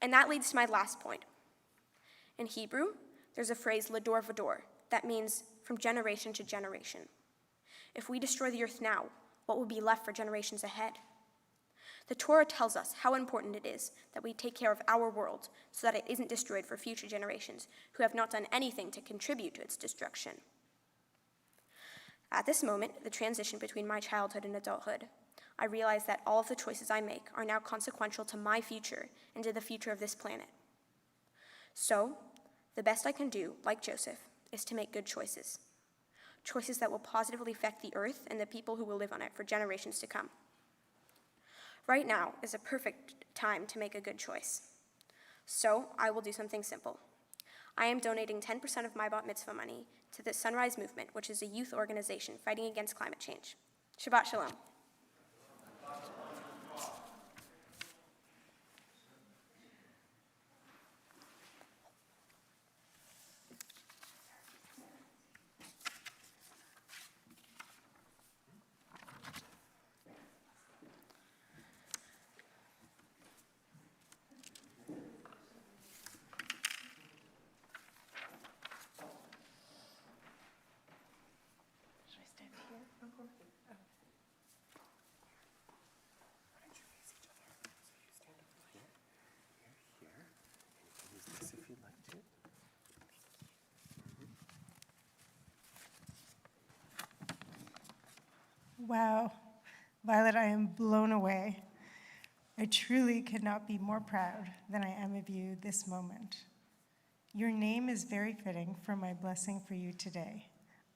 And that leads to my last point. In Hebrew, there's a phrase, lador vador, that means from generation to generation. If we destroy the earth now, what will be left for generations ahead? The Torah tells us how important it is that we take care of our world so that it isn't destroyed for future generations who have not done anything to contribute to its destruction. At this moment, the transition between my childhood and adulthood, I realize that all of the choices I make are now consequential to my future and to the future of this planet. So, the best I can do, like Joseph, is to make good choices. Choices that will positively affect the earth and the people who will live on it for generations to come. Right now is a perfect time to make a good choice. So, I will do something simple. I am donating 10% of my bat mitzvah money to the Sunrise Movement, which is a youth organization fighting against climate change. Shabbat Shalom. Wow, Violet, I am blown away. I truly could not be more proud than I am of you this moment. Your name is very fitting for my blessing for you today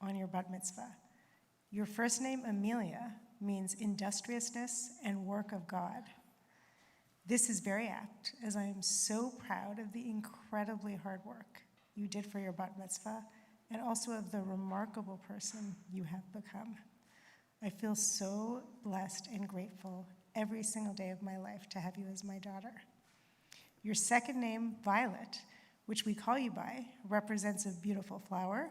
on your bat mitzvah. Your first name, Amelia, means industriousness and work of God. This is very apt, as I am so proud of the incredibly hard work you did for your bat mitzvah and also of the remarkable person you have become. I feel so blessed and grateful every single day of my life to have you as my daughter. Your second name, Violet, which we call you by, represents a beautiful flower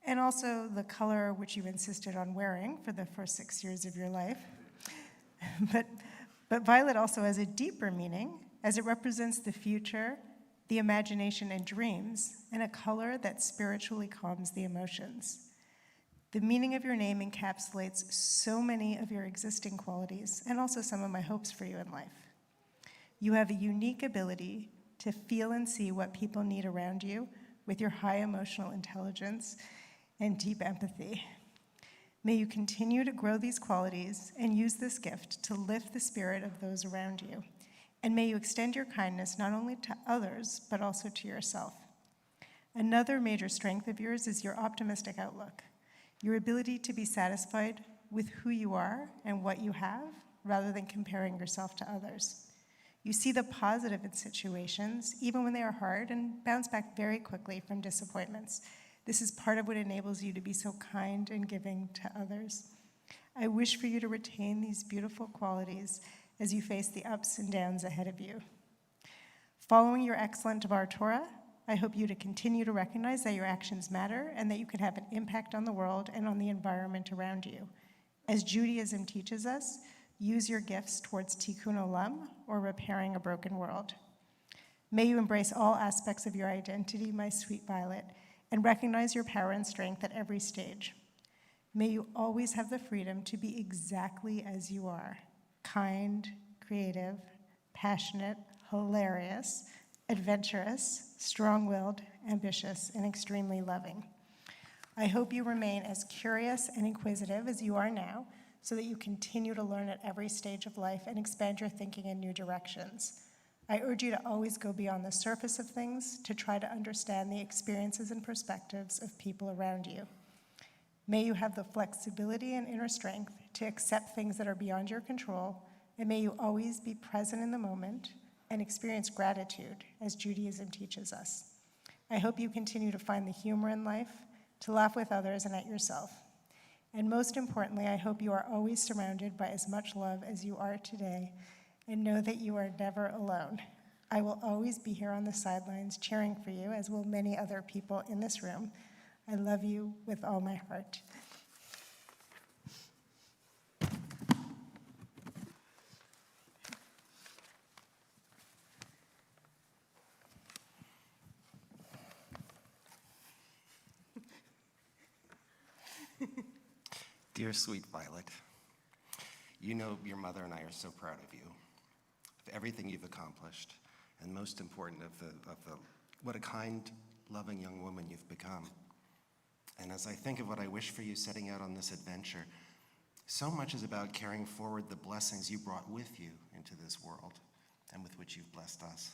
and also the color which you insisted on wearing for the first 6 years of your life. But Violet also has a deeper meaning as it represents the future, the imagination and dreams, and a color that spiritually calms the emotions. The meaning of your name encapsulates so many of your existing qualities and also some of my hopes for you in life. You have a unique ability to feel and see what people need around you with your high emotional intelligence and deep empathy. May you continue to grow these qualities and use this gift to lift the spirit of those around you. And may you extend your kindness not only to others, but also to yourself. Another major strength of yours is your optimistic outlook. Your ability to be satisfied with who you are and what you have, rather than comparing yourself to others. You see the positive in situations, even when they are hard, and bounce back very quickly from disappointments. This is part of what enables you to be so kind and giving to others. I wish for you to retain these beautiful qualities as you face the ups and downs ahead of you. Following your excellent Devar Torah, I hope you to continue to recognize that your actions matter and that you can have an impact on the world and on the environment around you. As Judaism teaches us, use your gifts towards tikkun olam, or repairing a broken world. May you embrace all aspects of your identity, my sweet Violet, and recognize your power and strength at every stage. May you always have the freedom to be exactly as you are: kind, creative, passionate, hilarious, adventurous, strong-willed, ambitious, and extremely loving. I hope you remain as curious and inquisitive as you are now, so that you continue to learn at every stage of life and expand your thinking in new directions. I urge you to always go beyond the surface of things to try to understand the experiences and perspectives of people around you. May you have the flexibility and inner strength to accept things that are beyond your control, and may you always be present in the moment and experience gratitude, as Judaism teaches us. I hope you continue to find the humor in life, to laugh with others and at yourself. And most importantly, I hope you are always surrounded by as much love as you are today, and know that you are never alone. I will always be here on the sidelines cheering for you, as will many other people in this room. I love you with all my heart. Dear sweet Violet, you know your mother and I are so proud of you, of everything you've accomplished, and most important of what a kind, loving young woman you've become. And as I think of what I wish for you setting out on this adventure, so much is about carrying forward the blessings you brought with you into this world and with which you've blessed us.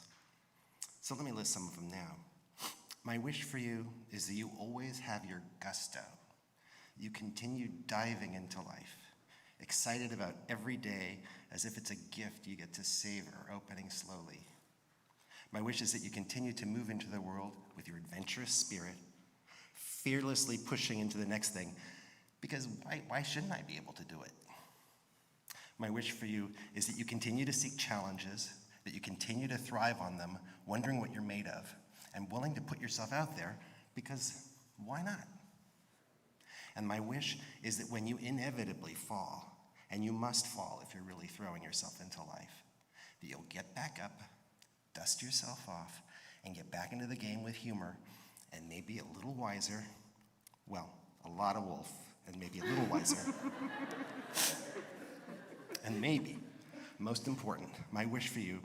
So let me list some of them now. My wish for you is that you always have your gusto. You continue diving into life, excited about every day as if it's a gift you get to savor, opening slowly. My wish is that you continue to move into the world with your adventurous spirit, fearlessly pushing into the next thing, because why shouldn't I be able to do it? My wish for you is that you continue to seek challenges, that you continue to thrive on them, wondering what you're made of, and willing to put yourself out there, because why not? And my wish is that when you inevitably fall, and you must fall if you're really throwing yourself into life, that you'll get back up, dust yourself off, and get back into the game with humor, and maybe a little wiser, well, a lot of Wolfe, and maybe a little wiser. And maybe, most important, my wish for you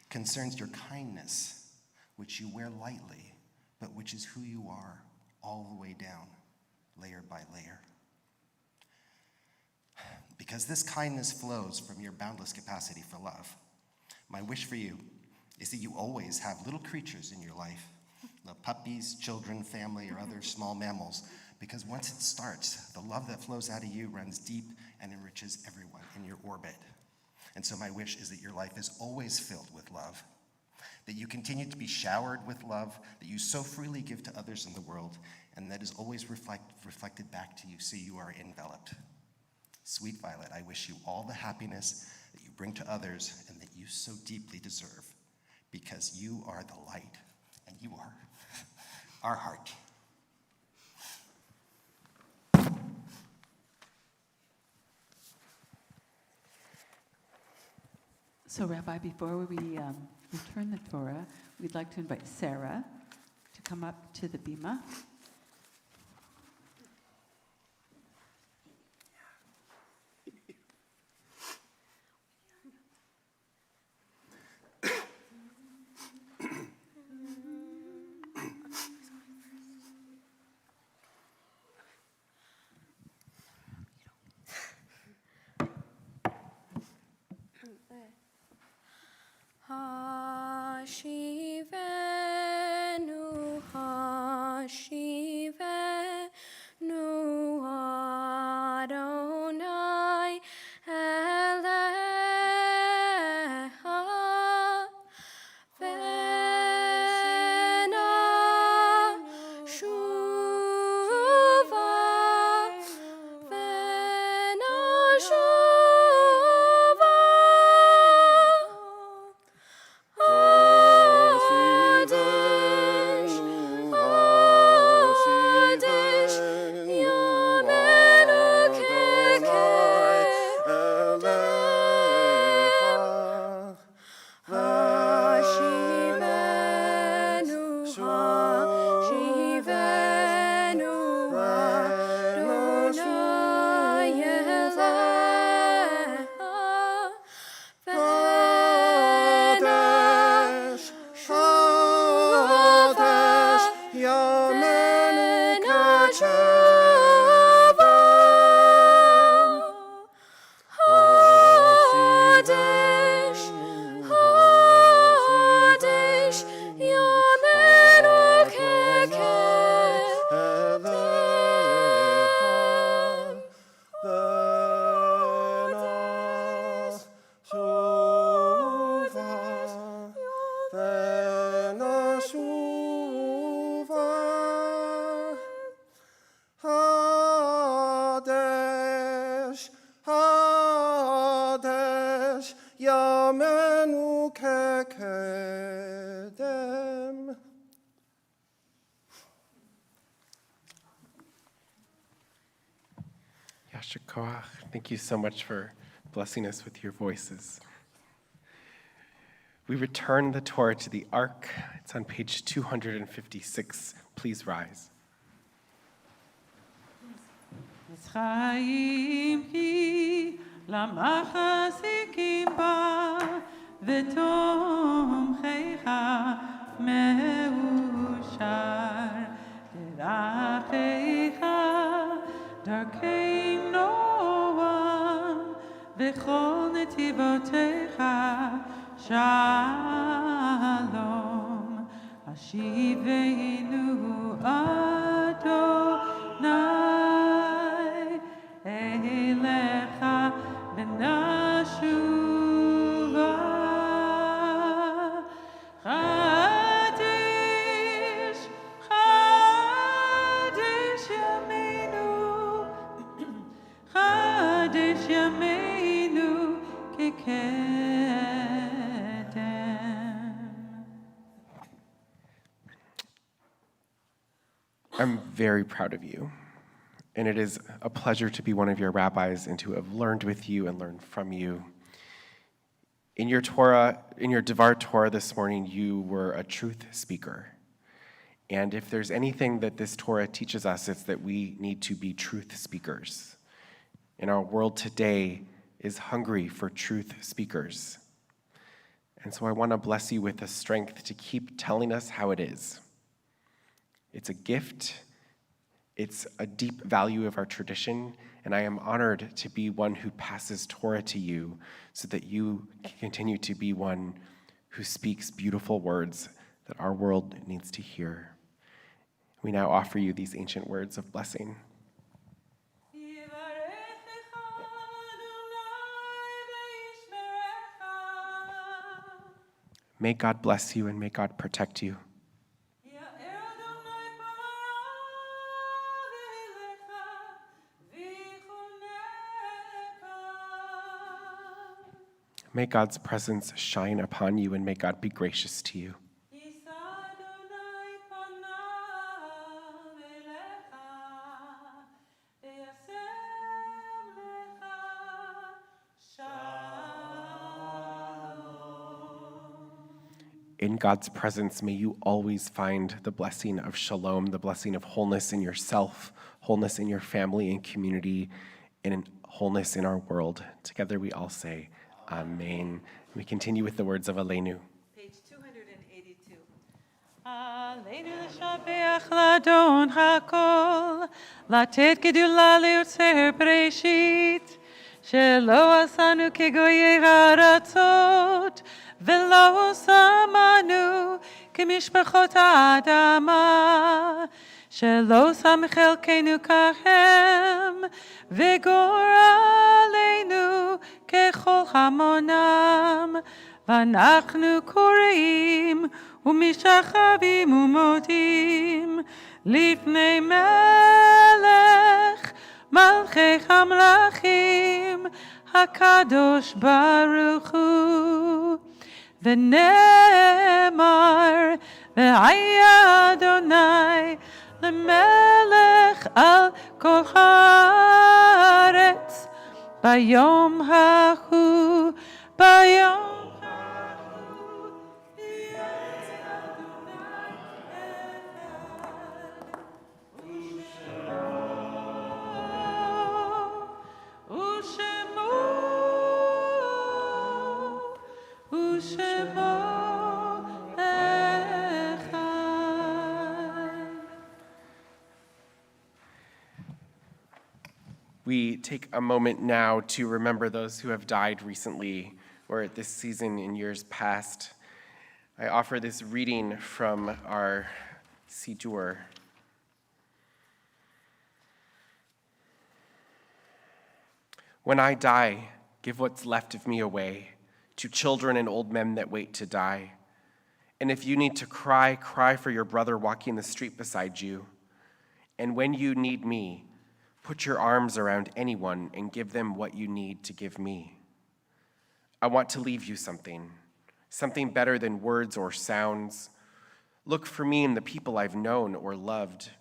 concerns your kindness, which you wear lightly, but which is who you are all the way down, layer by layer. Because this kindness flows from your boundless capacity for love. My wish for you is that you always have little creatures in your life, puppies, children, family, or other small mammals, because once it starts, the love that flows out of you runs deep and enriches everyone in your orbit. And so my wish is that your life is always filled with love, that you continue to be showered with love, that you so freely give to others in the world, and that is always reflected back to you so you are enveloped. Sweet Violet, I wish you all the happiness that you bring to others and that you so deeply deserve, because you are the light and you are our heart. So, Rabbi, before we return the Torah, we'd like to invite Sarah to come up to the bima. Hashivenu, Hashivenu, Adonai Elecha, Vena Shuva, Vena Shuva. Yasher Koach, thank you so much for blessing us with your voices. We return the Torah to the Ark. It's on page 256. Please rise. Chaim hi lamachasikim ba v'tomchecha meushar derachecha darkei noam v'chol netivotecha shalom Hashivenu Adonai Elecha v'nashuva I'm very proud of you, and it is a pleasure to be one of your rabbis and to have learned with you and learned from you. In your Devar Torah this morning, you were a truth speaker. And if there's anything that this Torah teaches us, it's that we need to be truth speakers. And our world today is hungry for truth speakers. And so I want to bless you with the strength to keep telling us how it is. It's a gift. It's a deep value of our tradition, and I am honored to be one who passes Torah to you so that you can continue to be one who speaks beautiful words that our world needs to hear. We now offer you these ancient words of blessing. May God bless you and may God protect you. May God's presence shine upon you and may God be gracious to you. In God's presence, may you always find the blessing of shalom, the blessing of wholeness in yourself, wholeness in your family and community, and wholeness in our world. Together we all say, Amen. We continue with the words of Aleinu. Page 282. עלינו לשבח לאדון הכל, לתת גדולה ליוצר בראשית, שלא עשנו כגויי הארצות, ולא שמנו כמשפחות האדמה, שלא שם חלקנו כהם, וגורלנו ככל המונם, ואנחנו קוראים ומשתחווים ומודים לפני מלך מלכי המלכים הקדוש ברוך הוא. ונאמר והיה אדוני למלך על כל הארץ ביום ההוא, ביום ההוא יהיה אדוני אחד ושמו אחד. We take a moment now to remember those who have died recently or at this season in years past. I offer this reading from our Sidur. When I die, give what's left of me away to children and old men that wait to die. And if you need to cry, cry for your brother walking the street beside you. And when you need me, put your arms around anyone and give them what you need to give me. I want to leave you something better than words or sounds. Look for me in the people I've known or loved.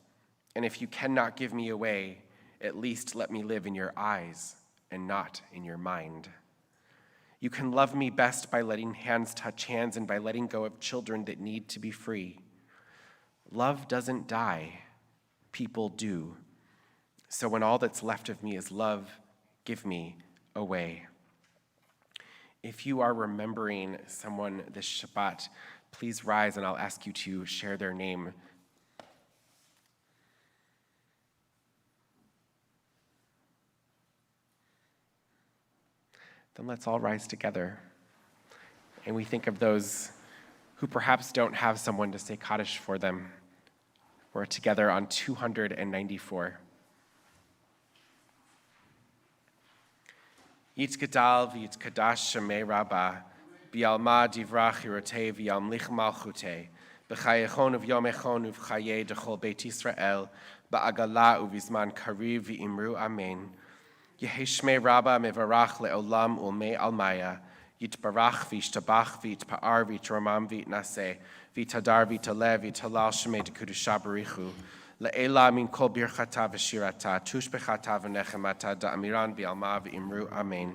And if you cannot give me away, at least let me live in your eyes and not in your mind. You can love me best by letting hands touch hands and by letting go of children that need to be free. Love doesn't die, people do. So when all that's left of me is love, give me away. If you are remembering someone this Shabbat, please rise and I'll ask you to share their name. Then let's all rise together. And we think of those who perhaps don't have someone to say Kaddish for them. We're together on 294. Yitzgadal v'yitzkadash shemei Rabbah, bi'alma divrach hirotei v'yamlich malchutei, b'chayechon uv'yomechon uv'chayei dechol Beit Yisrael, ba'agala uv'izman kariv v'imru amen. Yehi shmei Rabbah mevarach le'olam ulmei almaya, yitbarach v'yishtabach v'yitpa'ar v'yitramam v'yitnaseh, v'yitadar v'yitalev v'yitalal shemei dekudusha barichu, Le'ela min kol birchata v'shirata, tushbechata v'nechemata da'amiran bi'alma v'imru amen.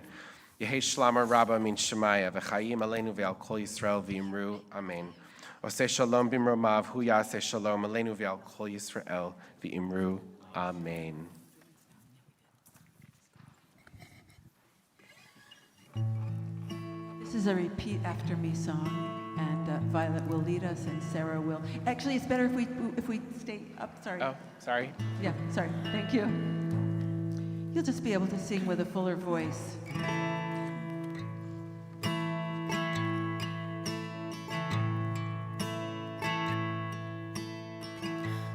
Yehi shlama rabba min shemaya v'chayim aleinu ve'al kol Yisrael v'imru amen. Oseh shalom bimromav hu yaseh shalom aleinu ve'al kol Yisrael v'imru amen. This is a repeat after me song, and Violet will lead us, and Sarah will. Actually, it's better if we stay up. Sorry. Oh, sorry. Yeah, sorry. Thank you. You'll just be able to sing with a fuller voice.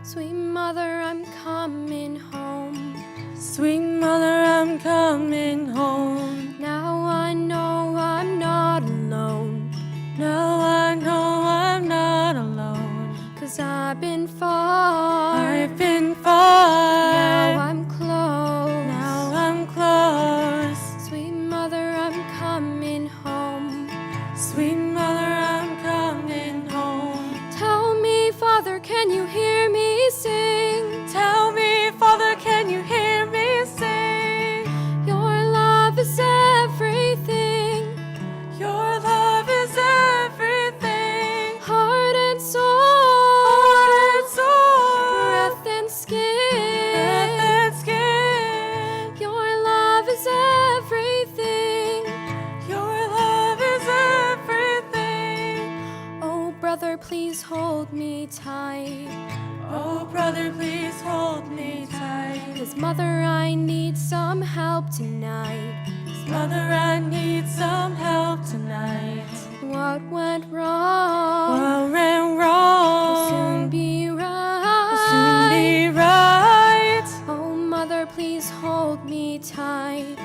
Sweet mother, I'm coming home. Sweet mother, I'm coming home. Now I know I'm not alone. Now I know I'm not alone. 'Cause I've been far. I've been far. Now I'm close. Now I'm close. Sweet mother, I'm coming home. Sweet mother, I'm coming home. Tell me, Father, can you hear me sing? Tell me, Father, can you hear me sing? Your love is everything. Your love is everything. Heart and soul. Heart and soul. Breath and skin. Breath and skin. Your love is everything. Your love is everything. Oh, brother, please hold me tight. Oh, brother, please hold me tight. 'Cause mother, I need some help tonight. Mother, I need some help tonight. What went wrong? What went Will wrong? soon be right. Will soon be right. Oh, mother, please hold me tight.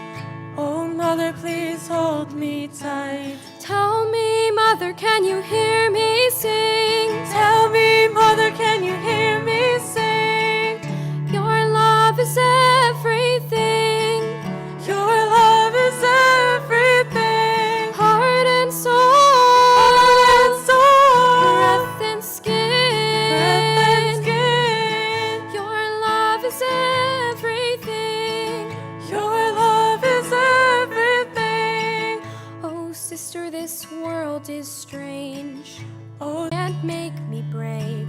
Oh, mother, please hold me tight. Tell me, mother, can you hear me sing? Tell me, mother, can you hear me sing? Your love is everything. Your love is everything. Heart and soul. Heart and soul. Breath and skin. Breath and skin. Your love is everything. Your love is everything. Oh, sister, this world is strange. Oh, And make me brave.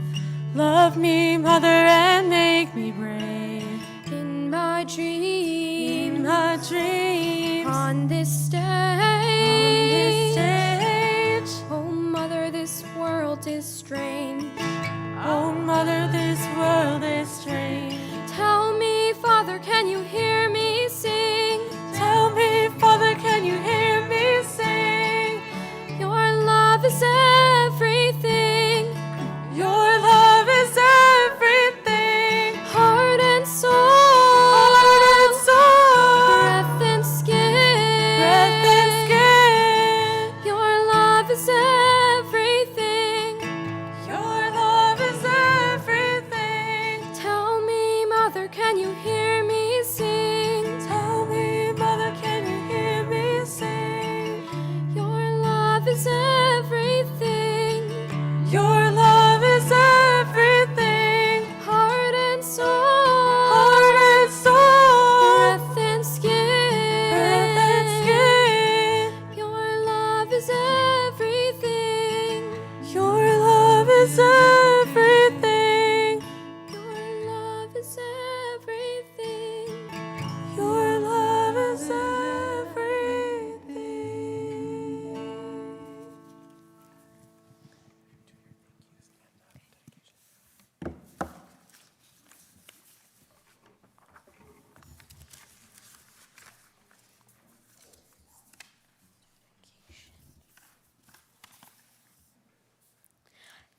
love me, mother, and make me brave. In my In dreams. my dreams. On this stage. On this stage. Oh, mother, this world is strange. Oh, mother, this world is strange. Tell me, Father, can you hear me sing? Tell me, Father, can you hear me sing? Your love is everything. Your love is everything. Heart and soul. Heart and soul. Breath and skin. Breath and skin. Your love is everything. Your love is everything. Tell me, mother, can you hear me sing? Tell me, mother, can you hear me sing? Your love is everything. Your love is everything. Heart and soul. Heart and soul. Breath and skin. Breath and skin. Your love is everything. Your love is everything. Your love is everything. Your love is everything.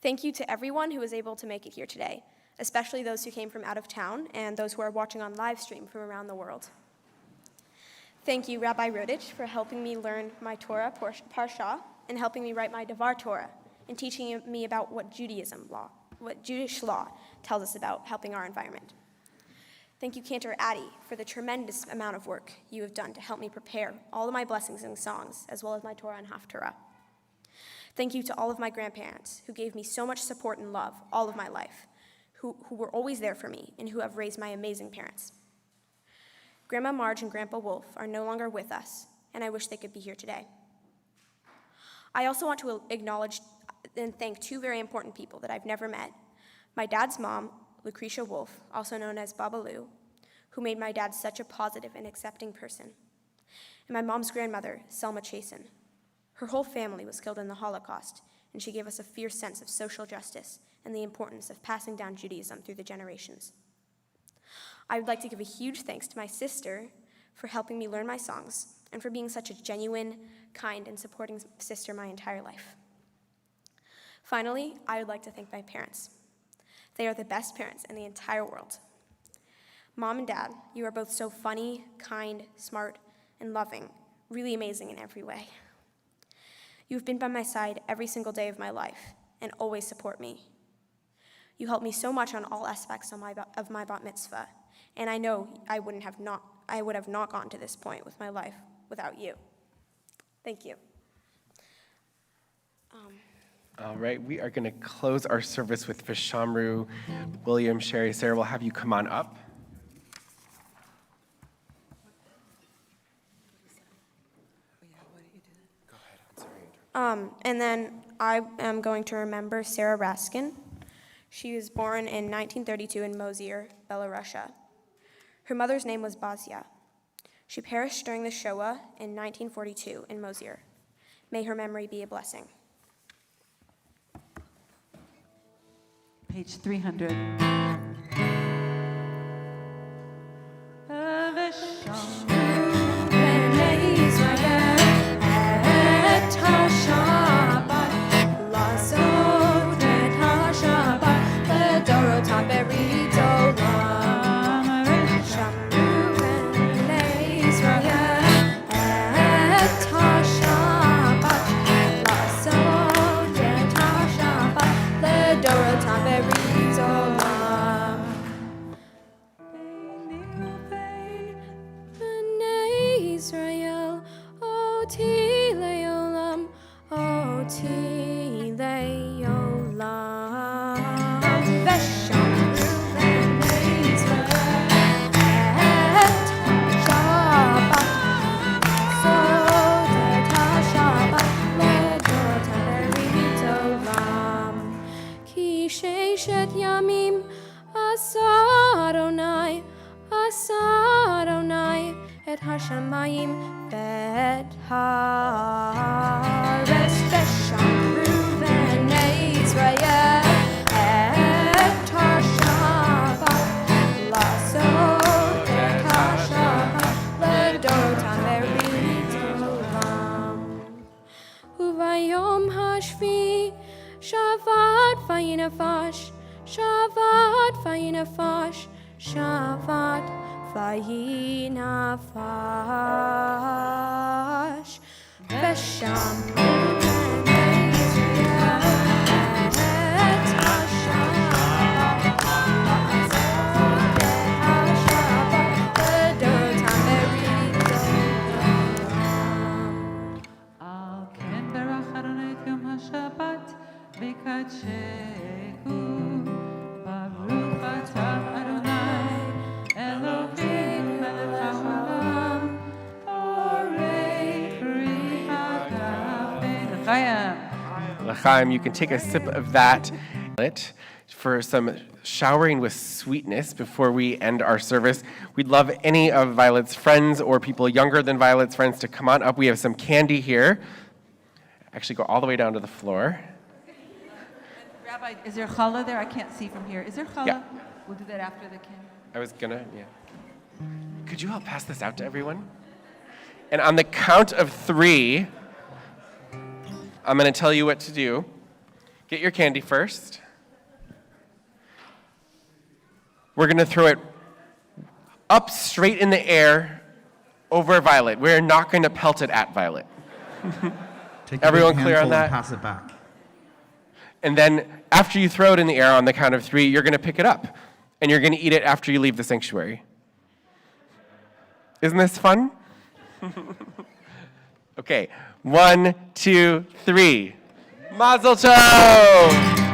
Thank you to everyone who was able to make it here today, especially those who came from out of town and those who are watching on live stream from around the world. Thank you, Rabbi Rodich, for helping me learn my Torah Parsha and helping me write my Devar Torah and teaching me about what Jewish law tells us about helping our environment. Thank you, Cantor Addy, for the tremendous amount of work you have done to help me prepare all of my blessings and songs, as well as my Torah and Haftarah. Thank you to all of my grandparents who gave me so much support and love all of my life. who were always there for me and who have raised my amazing parents. Grandma Marge and Grandpa Wolfe are no longer with us, and I wish they could be here today. I also want to acknowledge and thank two very important people that I've never met. My dad's mom, Lucretia Wolfe, also known as Baba Lou, who made my dad such a positive and accepting person. And my mom's grandmother, Selma Chasen. Her whole family was killed in the Holocaust, and she gave us a fierce sense of social justice and the importance of passing down Judaism through the generations. I would like to give a huge thanks to my sister for helping me learn my songs and for being such a genuine, kind, and supporting sister my entire life. Finally, I would like to thank my parents. They are the best parents in the entire world. Mom and Dad, you are both so funny, kind, smart, and loving, really amazing in every way. You have been by my side every single day of my life and always support me. You helped me so much on all aspects of my bat mitzvah, and I know I would have not gotten to this point with my life without you. Thank you. All right, we are going to close our service with Vishamru. William, Sherry, Sarah, we'll have you come on up. And then I am going to remember Sarah Raskin. She was born in 1932 in Mosir, Belarusia. Her mother's name was Bazia. She perished during the Shoah in 1942 in Mosir. May her memory be a blessing. Page 300. Israel, Oti Leolam, Oti Leolam. Vesham Ruben Israel, Et Shabbat, Sodet HaShabbat, Ledot HaBerit Olam. Ki Sheshet Yamim, Asa Adonai, Et Hashamayim Bet Haaretz Vesham Ruben Israel Et HaShabbat Lasot Et HaShabbat Ledot HaBerit Olam Uvayom Hashvi Shabbat Vayinafash Shabbat Vayinafash Shabbat Vayinafash Vesham Ruben Israel Et HaShabbat Lasot Et HaShabbat Ledot HaBerit Olam Al ken berach Adonai et yom HaShabbat v'kadshehu Baruch atah Adonai Elohim melech haolam borei pri hagafen L'chaim. L'chaim, you can take a sip of that for some showering with sweetness before we end our service. We'd love any of Violet's friends or people younger than Violet's friends to come on up. We have some candy here. Actually, go all the way down to the floor. Rabbi, is there challah there? I can't see from here. Is there challah? Yeah. We'll do that after the candy. I was gonna, yeah. Could you help pass this out to everyone? And on the count of 3, I'm gonna tell you what to do. Get your candy first. We're gonna throw it up straight in the air over Violet. We're not gonna pelt it at Violet. Take Everyone a big clear on handful that? and pass it back. And then after you throw it in the air on the count of 3, you're gonna pick it up. And you're gonna eat it after you leave the sanctuary. Isn't this fun? Okay, 1, 2, 3. Mazel tov!